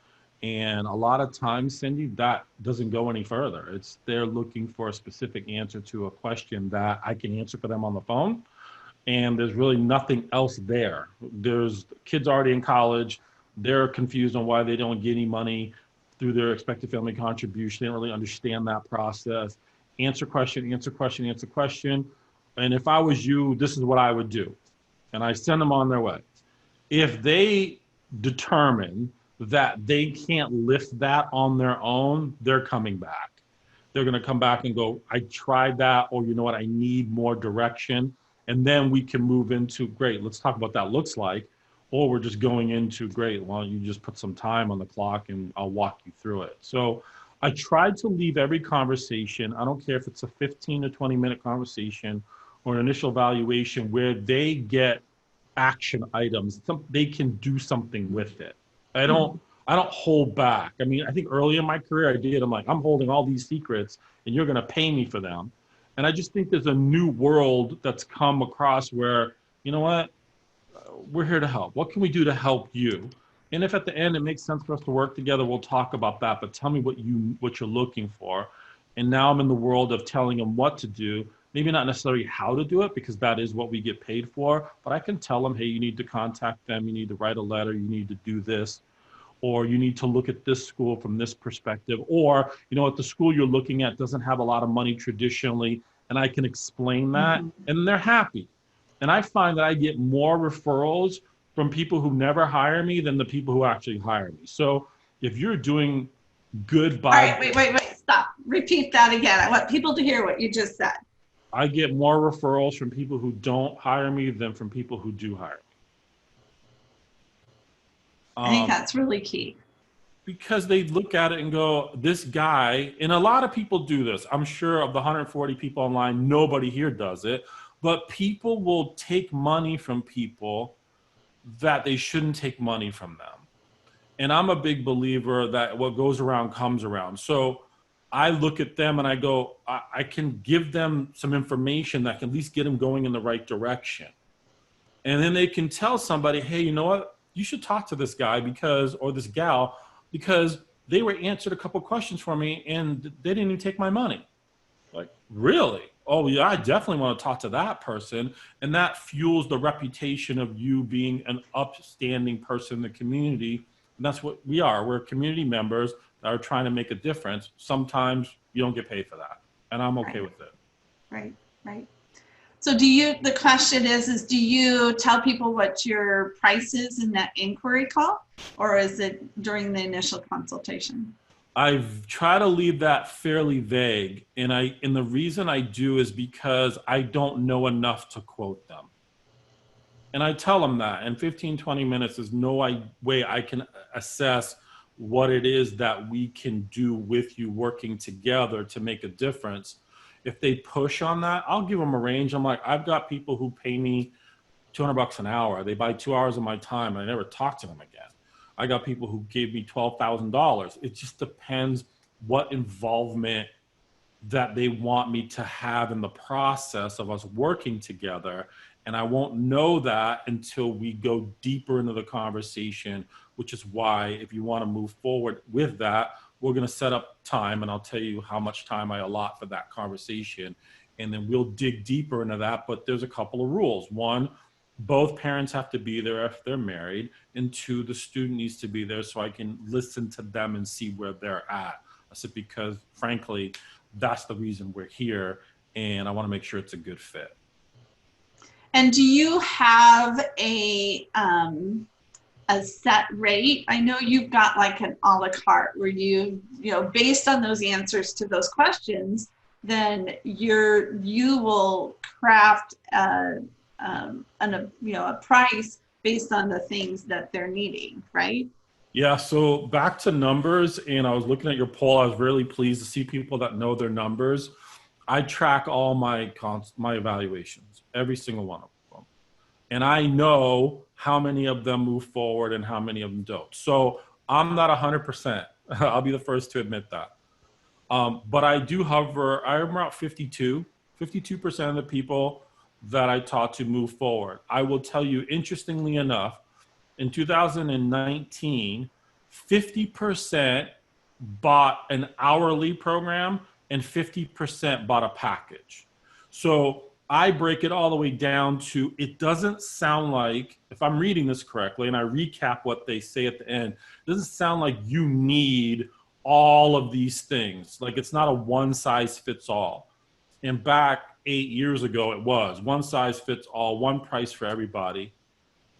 And a lot of times, Cyndy, that doesn't go any further. It's they're looking for a specific answer to a question that I can answer for them on the phone. And there's really nothing else there. There's kids already in college. They're confused on why they don't get any money through their expected family contribution. They don't really understand that process. Answer question, answer question, answer question. And if I was you, this is what I would do. And I send them on their way. If they determine that they can't lift that on their own, they're coming back. They're going to come back and go, I tried that, or you know what, I need more direction. And then we can move into, great, let's talk about what that looks like. Or we're just going into, great, why don't you just put some time on the clock and I'll walk you through it. So I tried to leave every conversation, I don't care if it's a 15 to 20-minute conversation or an initial evaluation, where they get action items. They can do something with it. I don't hold back. I mean, I think early in my career I did. I'm like, I'm holding all these secrets and you're going to pay me for them. And I just think there's a new world that's come across where, you know what, we're here to help. What can we do to help you? And if at the end it makes sense for us to work together, we'll talk about that. But tell me what you're looking for. And now I'm in the world of telling them what to do. Maybe not necessarily how to do it, because that is what we get paid for. But I can tell them, hey, you need to contact them. You need to write a letter. You need to do this. or you need to look at this school from this perspective, or, you know what, the school you're looking at doesn't have a lot of money traditionally, and I can explain that, and they're happy. And I find that I get more referrals from people who never hire me than the people who actually hire me. So if you're doing good All right, wait, stop. Repeat that again. I want people to hear what you just said. I get more referrals from people who don't hire me than from people who do hire me. I think that's really key. Because they look at it and go, this guy, and a lot of people do this. I'm sure of the 140 people online, nobody here does it, but people will take money from people that they shouldn't take money from them. And I'm a big believer that what goes around comes around. So I look at them and I go, I can give them some information that can at least get them going in the right direction. And then they can tell somebody, hey, you know what? You should talk to this guy or this gal, because they were answered a couple questions for me and they didn't even take my money. Like, really? Oh yeah, I definitely want to talk to that person. And that fuels the reputation of you being an upstanding person in the community. And that's what we are. We're community members that are trying to make a difference. Sometimes you don't get paid for that. And I'm okay with it. Right. So the question is do you tell people what your price is in that inquiry call, or is it during the initial consultation? I've tried to leave that fairly vague. And the reason I do is because I don't know enough to quote them. And I tell them that, and 15, 20 minutes is no way I can assess what it is that we can do with you working together to make a difference. If they push on that, I'll give them a range. I'm like, I've got people who pay me $200 an hour. They buy 2 hours of my time and I never talk to them again. I got people who gave me $12,000. It just depends what involvement that they want me to have in the process of us working together. And I won't know that until we go deeper into the conversation, which is why if you want to move forward with that, we're going to set up time and I'll tell you how much time I allot for that conversation. And then we'll dig deeper into that. But there's a couple of rules. One, both parents have to be there if they're married. And two, the student needs to be there so I can listen to them and see where they're at. I said, because frankly, that's the reason we're here. And I want to make sure it's a good fit. And do you have a set rate? I know you've got like an a la carte where you based on those answers to those questions, then you will craft a price based on the things that they're needing, right? Yeah, so back to numbers, and I was looking at your poll. I was really pleased to see people that know their numbers. I track all my evaluations, every single one of them. And I know how many of them move forward and how many of them don't. So I'm not 100%. I'll be the first to admit that. But I do hover, I'm around 52% of the people that I taught to move forward. I will tell you, interestingly enough, in 2019, 50% bought an hourly program and 50% bought a package. So I break it all the way down to, it doesn't sound like, if I'm reading this correctly, and I recap what they say at the end, it doesn't sound like you need all of these things. Like, it's not a one size fits all. And back 8 years ago, it was one size fits all, one price for everybody.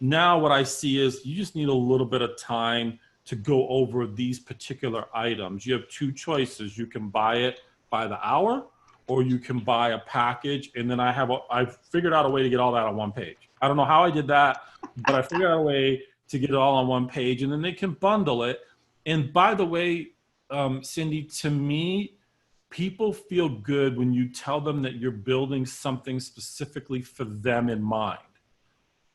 Now what I see is you just need a little bit of time to go over these particular items. You have two choices. You can buy it by the hour, or you can buy a package. And then I've figured out a way to get all that on one page. I don't know how I did that, but I figured out a way to get it all on one page, and then they can bundle it. And by the way, Cyndy, to me, people feel good when you tell them that you're building something specifically for them in mind.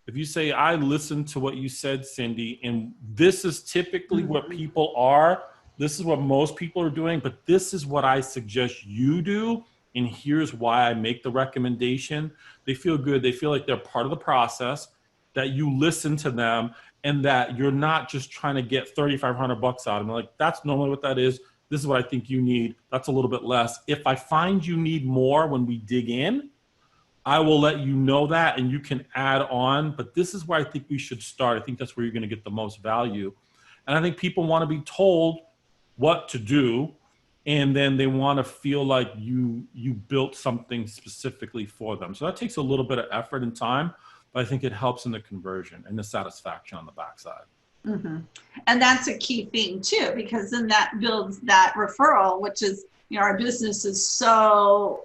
If you say, I listened to what you said, Cyndy, and this is typically what people are, this is what most people are doing, but this is what I suggest you do, and here's why I make the recommendation. They feel good. They feel like they're part of the process, that you listen to them, and that you're not just trying to get $3,500 out of them. Like, that's normally what that is. This is what I think you need. That's a little bit less. If I find you need more when we dig in, I will let you know that, and you can add on. But this is where I think we should start. I think that's where you're going to get the most value. And I think people want to be told what to do, and then they want to feel like you built something specifically for them. So that takes a little bit of effort and time, but I think it helps in the conversion and the satisfaction on the backside. Mm-hmm. And that's a key thing too, because then that builds that referral, which is, our business is so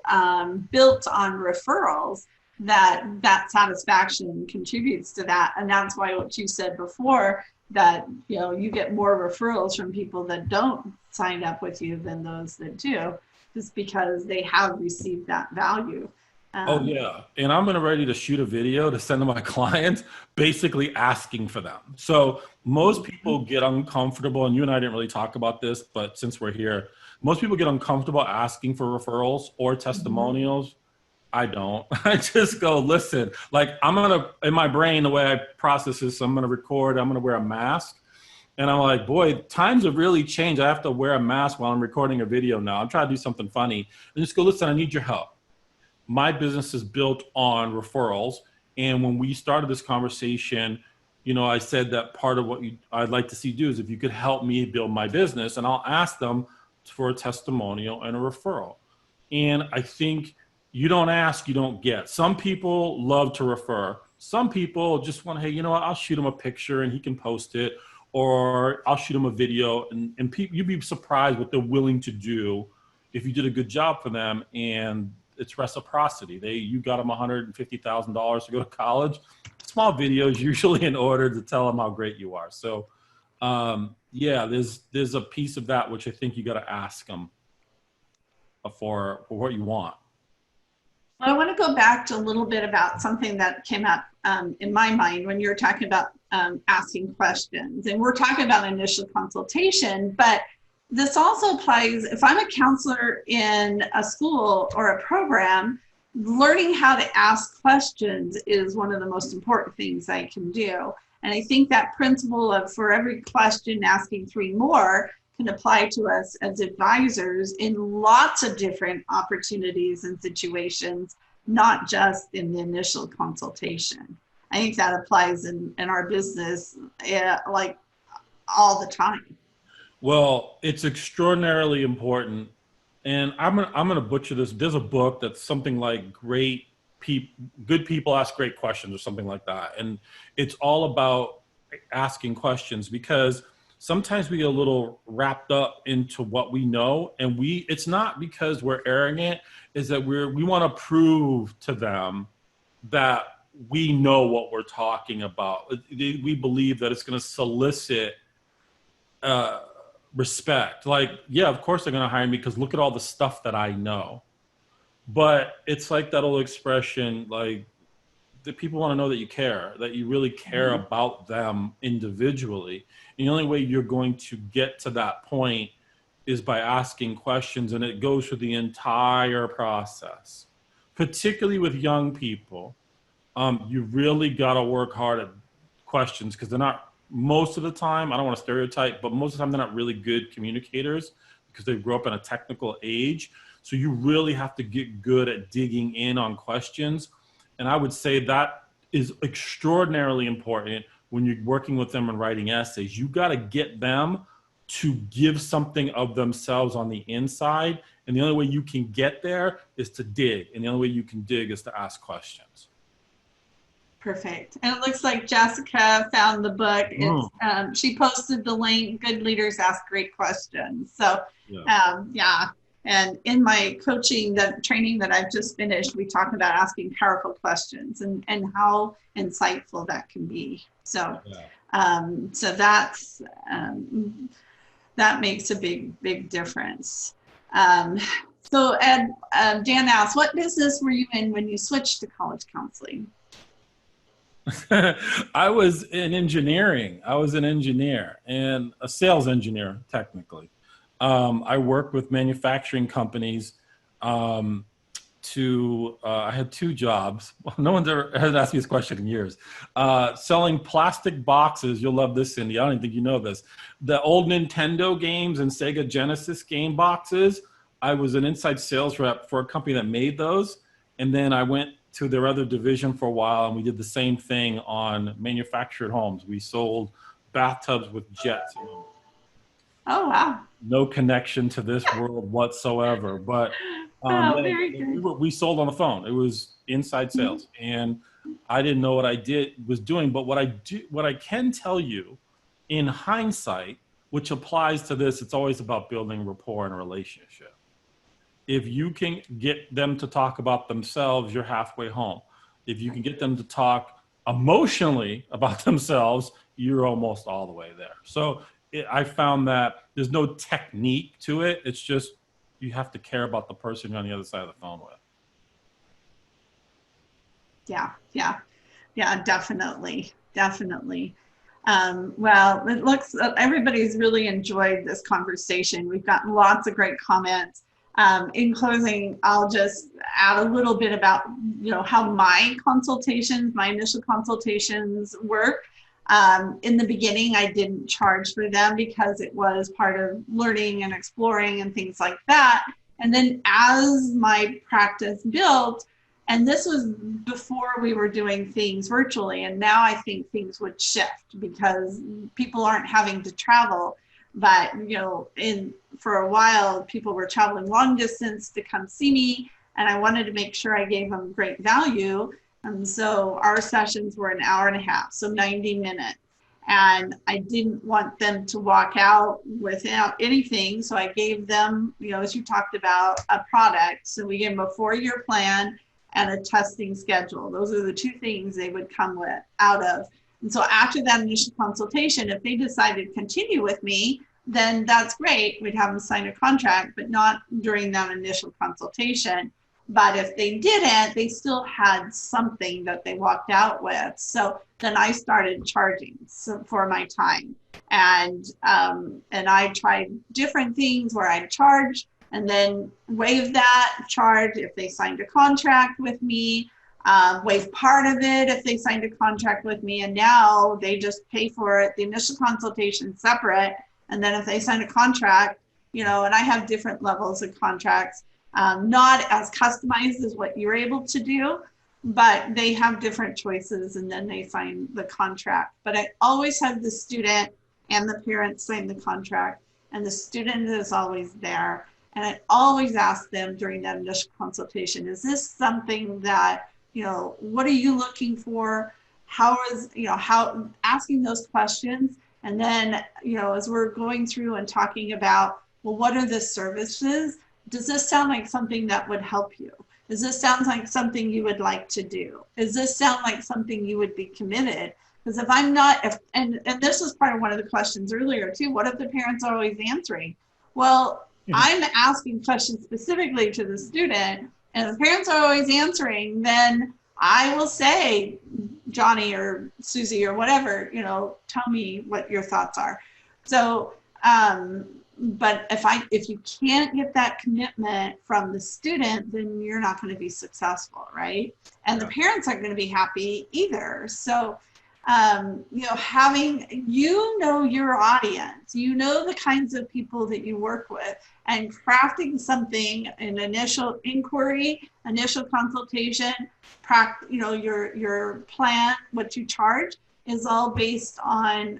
built on referrals that satisfaction contributes to that. And that's why what you said before, that, you get more referrals from people that don't sign up with you than those that do, just because they have received that value. Oh yeah, and I'm ready to shoot a video to send to my clients, basically asking for them. So most people get uncomfortable, and you and I didn't really talk about this, but since we're here, most people get uncomfortable asking for referrals or testimonials. I don't. I just go, listen, like in my brain, the way I process this, I'm gonna record, I'm gonna wear a mask. And I'm like, boy, times have really changed. I have to wear a mask while I'm recording a video now. I'm trying to do something funny. And just go, listen, I need your help. My business is built on referrals. And when we started this conversation, I said that part of what I'd like to see do is if you could help me build my business, and I'll ask them for a testimonial and a referral. And I think you don't ask, you don't get. Some people love to refer. Some people just want, hey, I'll shoot him a picture and he can post it, or I'll shoot him a video, and you'd be surprised what they're willing to do if you did a good job for them. And it's reciprocity. You got them $150,000 to go to college. Small videos usually in order to tell them how great you are. So there's a piece of that which I think you got to ask them for what you want. I want to go back to a little bit about something that came up in my mind when you were talking about asking questions. And we're talking about initial consultation, but this also applies if I'm a counselor in a school or a program. Learning how to ask questions is one of the most important things I can do. And I think that principle of for every question, asking 3 more can apply to us as advisors in lots of different opportunities and situations, not just in the initial consultation. I think that applies in our business like all the time. Well, it's extraordinarily important. And I'm gonna butcher this. There's a book that's something like good people ask great questions or something like that. And it's all about asking questions, because sometimes we get a little wrapped up into what we know, and it's not because we're arrogant, is that we want to prove to them that we know what we're talking about. We believe that it's going to solicit respect. Like, yeah, of course they're going to hire me because look at all the stuff that I know. But it's like that old expression, like, the people want to know that you care, that you really care about them individually. And the only way you're going to get to that point is by asking questions, and it goes through the entire process. Particularly with young people, you really got to work hard at questions, because they're not, most of the time, I don't want to stereotype, but most of the time they're not really good communicators because they grew up in a technical age. So you really have to get good at digging in on questions. And I would say that is extraordinarily important when you're working with them and writing essays. You got to get them to give something of themselves on the inside. And the only way you can get there is to dig. And the only way you can dig is to ask questions. Perfect. And it looks like Jessica found the book. She posted the link, Good Leaders Ask Great Questions. So, yeah. And in my coaching, the training that I've just finished, we talk about asking powerful questions and how insightful that can be. So, so that's, that makes a big difference. So Ed, Dan asked, what business were you in when you switched to college counseling? I was in engineering. I was an engineer and a sales engineer, technically. I worked with manufacturing companies I had 2 jobs. No one's ever asked me this question in years. Selling plastic boxes. You'll love this, Cyndy. I don't think you know this. The old Nintendo games and Sega Genesis game boxes. I was an inside sales rep for a company that made those. And then I went to their other division for a while, and we did the same thing on manufactured homes. We sold bathtubs with jets in them. Oh, wow. No connection to this world whatsoever. But Oh, very good. we sold on the phone. It was inside sales, and I didn't know what I was doing. But what I can tell you, in hindsight, which applies to this, it's always about building rapport and a relationship. If you can get them to talk about themselves, you're halfway home. If you can get them to talk emotionally about themselves, you're almost all the way there. So I found that there's no technique to it. It's just you have to care about the person you're on the other side of the phone with. Yeah, definitely. Well, it looks everybody's really enjoyed this conversation. We've gotten lots of great comments. In closing, I'll just add a little bit about how my initial consultations work. In the beginning, I didn't charge for them because it was part of learning and exploring and things like that. And then as my practice built, and this was before we were doing things virtually, and now I think things would shift because people aren't having to travel. But for a while, people were traveling long distance to come see me, and I wanted to make sure I gave them great value. And so our sessions were an hour and a half, so 90 minutes. And I didn't want them to walk out without anything. So I gave them, as you talked about, a product. So we gave them a 4-year plan and a testing schedule. Those are the 2 things they would come out of. And so after that initial consultation, if they decided to continue with me, then that's great. We'd have them sign a contract, but not during that initial consultation. But if they didn't, they still had something that they walked out with. So then I started charging for my time. And I tried different things where I'd charge and then waive that charge if they signed a contract with me, waive part of it if they signed a contract with me. And now they just pay for it, the initial consultation separate. And then if they sign a contract, and I have different levels of contracts, not as customized as what you're able to do, but they have different choices and then they sign the contract. But I always have the student and the parent sign the contract, and the student is always there. And I always ask them during that initial consultation, is this something that, what are you looking for? How asking those questions. And then, as we're going through and talking about, well, what are the services? Does this sound like something that would help you? Does this sound like something you would like to do? Does this sound like something you would be committed? Because if I'm not, and this was part of one of the questions earlier too, what if the parents are always answering? Well, I'm asking questions specifically to the student, and if the parents are always answering, then I will say, Johnny or Susie or whatever, tell me what your thoughts are. So, but if you can't get that commitment from the student, then you're not going to be successful, right? And the parents aren't going to be happy either. So, having, your audience, the kinds of people that you work with, and crafting something, an initial inquiry, initial consultation, your plan, what you charge, is all based on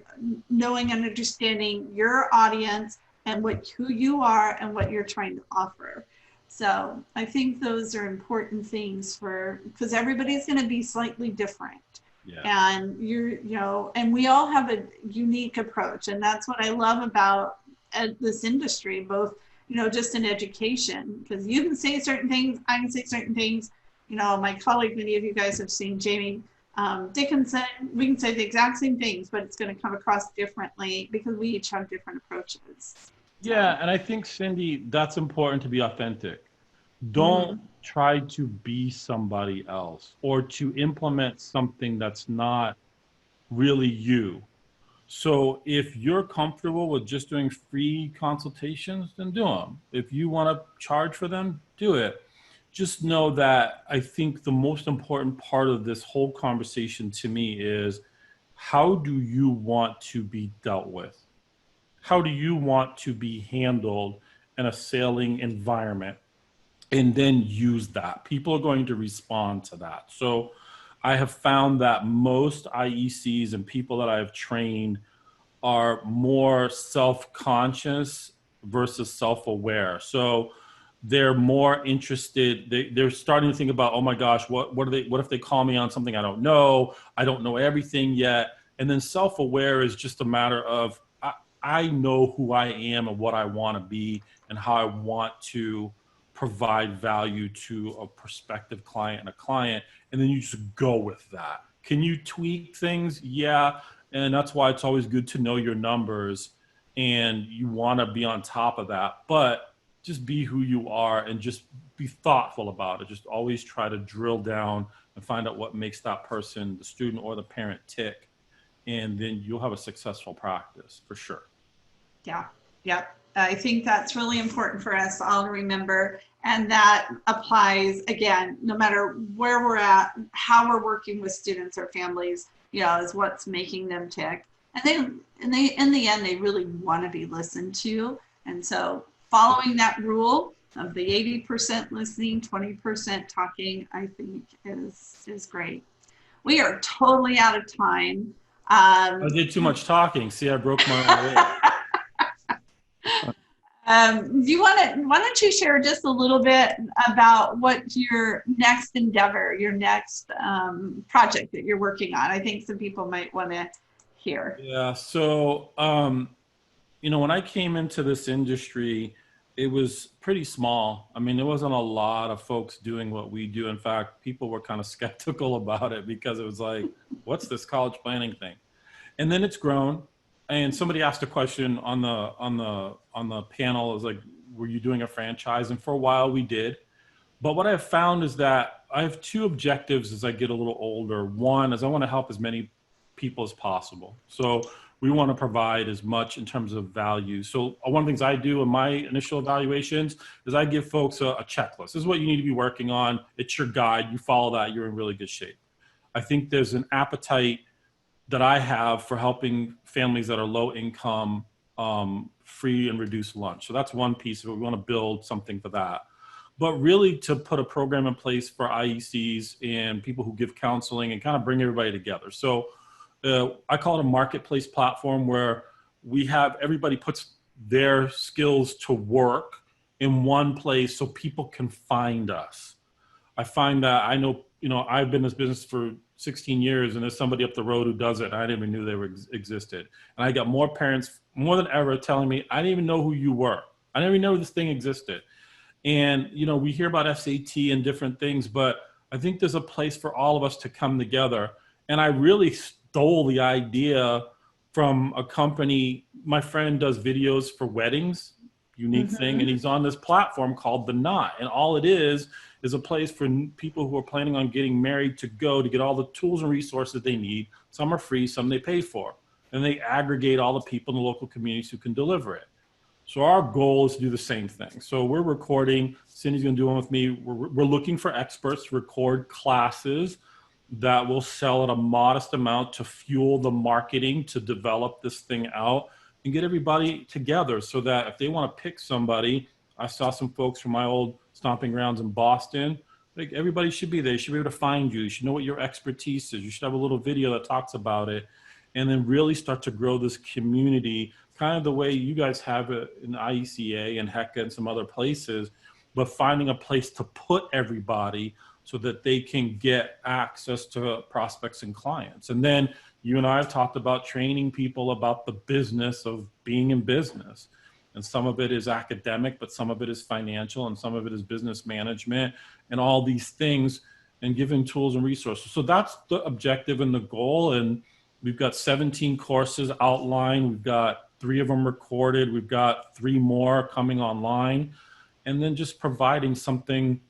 knowing and understanding your audience and who you are and what you're trying to offer. So I think those are important things because everybody's going to be slightly different. Yeah. And and we all have a unique approach. And that's what I love about this industry, both, just in education, because you can say certain things, I can say certain things. My colleague, many of you guys have seen Jamie Dickinson, we can say the exact same things, but it's going to come across differently because we each have different approaches. Yeah, and I think, Cyndy, that's important to be authentic. Don't try to be somebody else or to implement something that's not really you. So if you're comfortable with just doing free consultations, then do them. If you want to charge for them, do it. Just know that I think the most important part of this whole conversation to me is, how do you want to be dealt with? How do you want to be handled in a selling environment? And then use that. People are going to respond to that. So I have found that most IECs and people that I have trained are more self-conscious versus self-aware. So they're more interested. They're starting to think about, oh my gosh, what if they call me on something I don't know? I don't know everything yet. And then self-aware is just a matter of, I know who I am and what I want to be and how I want to provide value to a prospective client and a client. And then you just go with that. Can you tweak things? Yeah. And that's why it's always good to know your numbers and you want to be on top of that. But just be who you are and just be thoughtful about it. Just always try to drill down and find out what makes that person, the student or the parent, tick. And then you'll have a successful practice for sure. Yeah, yep. I think that's really important for us all to remember. And that applies, again, no matter where we're at, how we're working with students or families, you know, is what's making them tick. And they, in the end, they really want to be listened to. And so following that rule of the 80% listening, 20% talking, I think is great. We are totally out of time. I did too much talking. See, I broke my own way. Why don't you share just a little bit about what your next endeavor, your next project that you're working on? I think some people might want to hear. Yeah. So, you know, when I came into this industry, it was pretty small. I mean, there wasn't a lot of folks doing what we do. In fact, people were kind of skeptical about it because it was like, what's this college planning thing? And then it's grown. And somebody asked a question on the panel. It was like, were you doing a franchise? And for a while we did. But what I've found is that I have two objectives as I get a little older. One is I want to help as many people as possible. So we want to provide as much in terms of value. So one of the things I do in my initial evaluations is I give folks a checklist. This is what you need to be working on. It's your guide. You follow that, you're in really good shape. I think there's an appetite that I have for helping families that are low income, free and reduced lunch. So that's one piece of it. We want to build something for that. But really to put a program in place for IECs and people who give counseling and kind of bring everybody together. So I call it a marketplace platform where we have everybody puts their skills to work in one place so people can find us. I find that I know, you know, I've been in this business for 16 years and there's somebody up the road who does it. And I didn't even knew they were existed. And I got more parents, more than ever, telling me, I didn't even know who you were. I didn't even know this thing existed. And, you know, we hear about SAT and different things, but I think there's a place for all of us to come together. And I really stole the idea from a company. My friend does videos for weddings, unique thing. And he's on this platform called The Knot. And all it is a place for people who are planning on getting married to go to get all the tools and resources they need. Some are free, some they pay for. And they aggregate all the people in the local communities who can deliver it. So our goal is to do the same thing. So we're recording, Cyndy's gonna do one with me. We're looking for experts to record classes that will sell at a modest amount to fuel the marketing to develop this thing out and get everybody together so that if they wanna pick somebody, I saw some folks from my old stomping grounds in Boston. Like everybody should be there. You should be able to find you. You should know what your expertise is. You should have a little video that talks about it and then really start to grow this community kind of the way you guys have it in IECA and HECA and some other places, but finding a place to put everybody so that they can get access to prospects and clients. And then you and I have talked about training people about the business of being in business. And some of it is academic, but some of it is financial, and some of it is business management and all these things, and giving tools and resources. So that's the objective and the goal. And we've got 17 courses outlined. We've got 3 of them recorded. We've got 3 more coming online. And then just providing something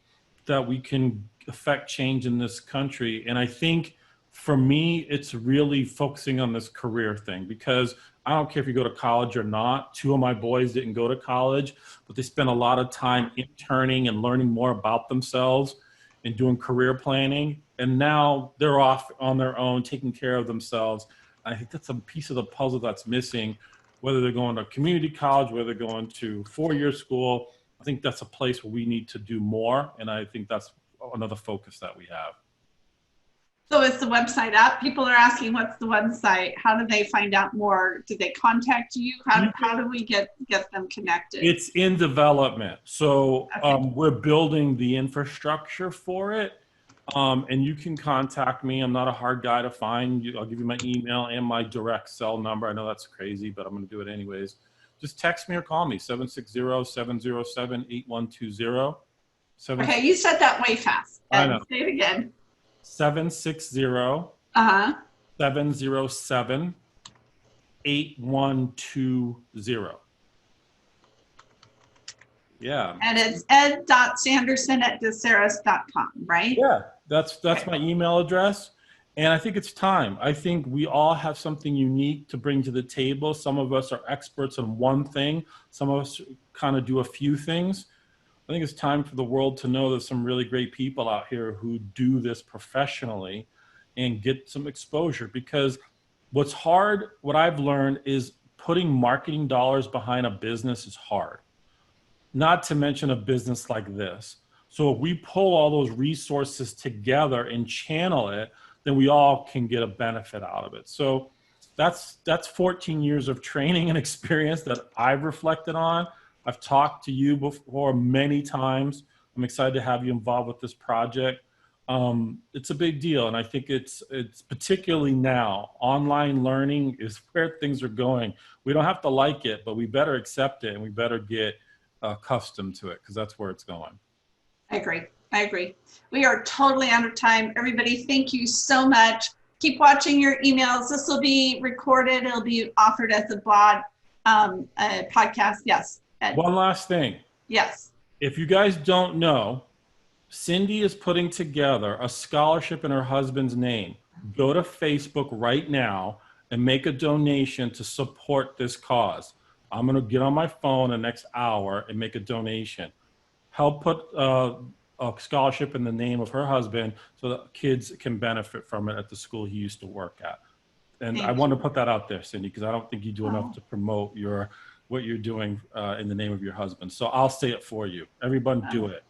that we can affect change in this country. And I think for me, it's really focusing on this career thing, because I don't care if you go to college or not. 2 of my boys didn't go to college, but they spent a lot of time interning and learning more about themselves and doing career planning. And now they're off on their own, taking care of themselves. I think that's a piece of the puzzle that's missing, whether they're going to community college, whether they're going to 4-year school. I think that's a place where we need to do more. And I think that's another focus that we have. So is the website up? People are asking, what's the website? How do they find out more? Do they contact you? How do we get them connected? It's in development. So Okay. we're building the infrastructure for it. And you can contact me. I'm not a hard guy to find. I'll give you my email and my direct cell number. I know that's crazy, but I'm going to do it anyways. Just text me or call me, 760-707-8120. Okay, you said that way fast. I know. Say it again. 760 Uh-huh. 707 8120. Yeah. And it's ed.sanderson@ducerus.com, right? Yeah, that's my email address. And I think it's time. I think we all have something unique to bring to the table. Some of us are experts in one thing. Some of us kind of do a few things. I think it's time for the world to know there's some really great people out here who do this professionally and get some exposure, because what's hard, what I've learned is putting marketing dollars behind a business is hard, not to mention a business like this. So if we pull all those resources together and channel it, then we all can get a benefit out of it. So that's 14 years of training and experience that I've reflected on. I've talked to you before many times. I'm excited to have you involved with this project. It's a big deal, and I think it's particularly now. Online learning is where things are going. We don't have to like it, but we better accept it, and we better get accustomed to it, because that's where it's going. I agree. We are totally out of time. Everybody, thank you so much. Keep watching your emails. This will be recorded. It'll be offered as a podcast. Yes. Ed. One last thing. Yes. If you guys don't know, Cyndy is putting together a scholarship in her husband's name. Go to Facebook right now and make a donation to support this cause. I'm going to get on my phone the next hour and make a donation. Help put a scholarship in the name of her husband so that kids can benefit from it at the school he used to work at. And I want to put that out there, Cyndy, because I don't think you do enough to promote what you're doing in the name of your husband. So I'll say it for you. Everyone do it.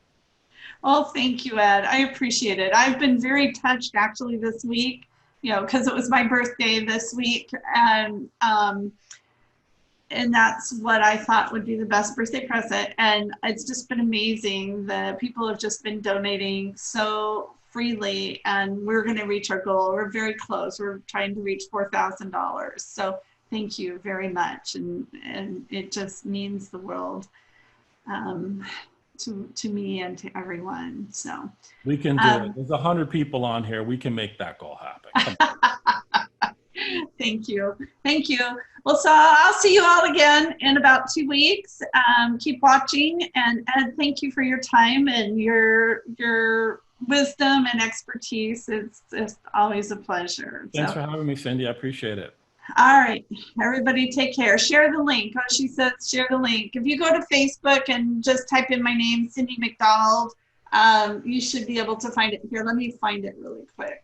Well, thank you, Ed. I appreciate it. I've been very touched actually this week, because it was my birthday this week. And that's what I thought would be the best birthday present. And it's just been amazing. The people have just been donating so freely, and we're going to reach our goal. We're very close. We're trying to reach $4,000. So thank you very much. And it just means the world to me and to everyone. So we can do it. There's 100 people on here. We can make that goal happen. Thank you. Well, so I'll see you all again in about 2 weeks. Keep watching, and Ed, thank you for your time and your wisdom and expertise. It's always a pleasure. Thanks for having me, Cyndy. I appreciate it. All right, everybody take care. Share the link. Oh, she says share the link. If you go to Facebook and just type in my name, Cyndy McDonald, you should be able to find it here. Let me find it really quick,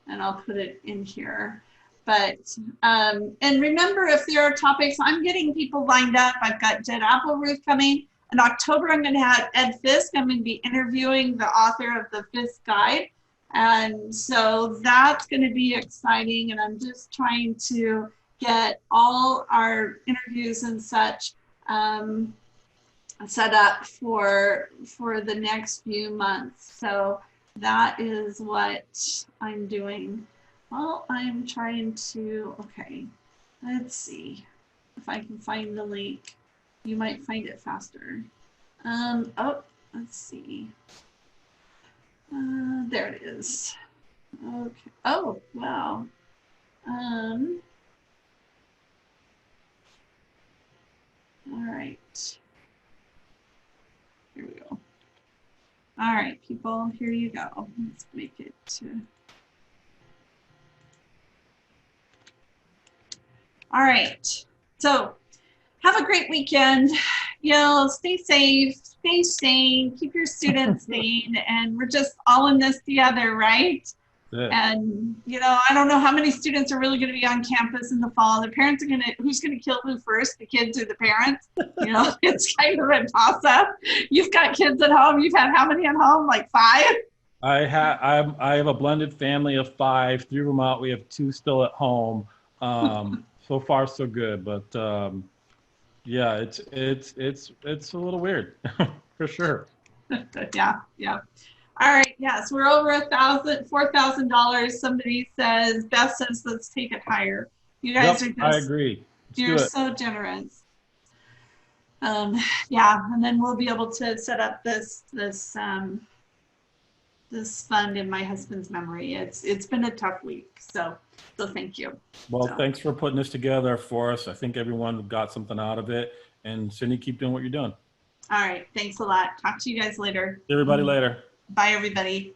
and I'll put it in here. But, and remember, if there are topics, I'm getting people lined up. I've got Jed Appleruth coming. In October, I'm going to have Ed Fisk. I'm going to be interviewing the author of the Fisk Guide. And so that's going to be exciting. And I'm just trying to get all our interviews and such set up for the next few months. So that is what I'm doing. Well, I'm trying to, okay, let's see if I can find the link. You might find it faster. Oh, let's see. There it is. Okay. Oh, wow. All right. Here we go. All right, people, here you go. Let's make it to. All right, so have a great weekend. Stay safe, stay sane, keep your students sane, and we're just all in this together, right? Yeah. And, I don't know how many students are really going to be on campus in the fall. The parents are who's going to kill who first, the kids or the parents? It's kind of a toss-up. You've got kids at home. You've had how many at home? Like 5? I have a blended family of 5, 3 of them out. We have 2 still at home. So far so good, but yeah, it's a little weird for sure. Yeah, yeah. All right, yes, we're over $4,000. Somebody says, Beth says, let's take it higher. You guys Yep, are I just, agree. Let's you're do it. so generous. Yeah, and then we'll be able to set up this fund in my husband's memory. It's been a tough week, so thank you. Well, So, thanks for putting this together for us. I think everyone got something out of it. And Cyndy, keep doing what you're doing. all right, thanks a lot. Talk to you guys later. See everybody later. Bye, everybody.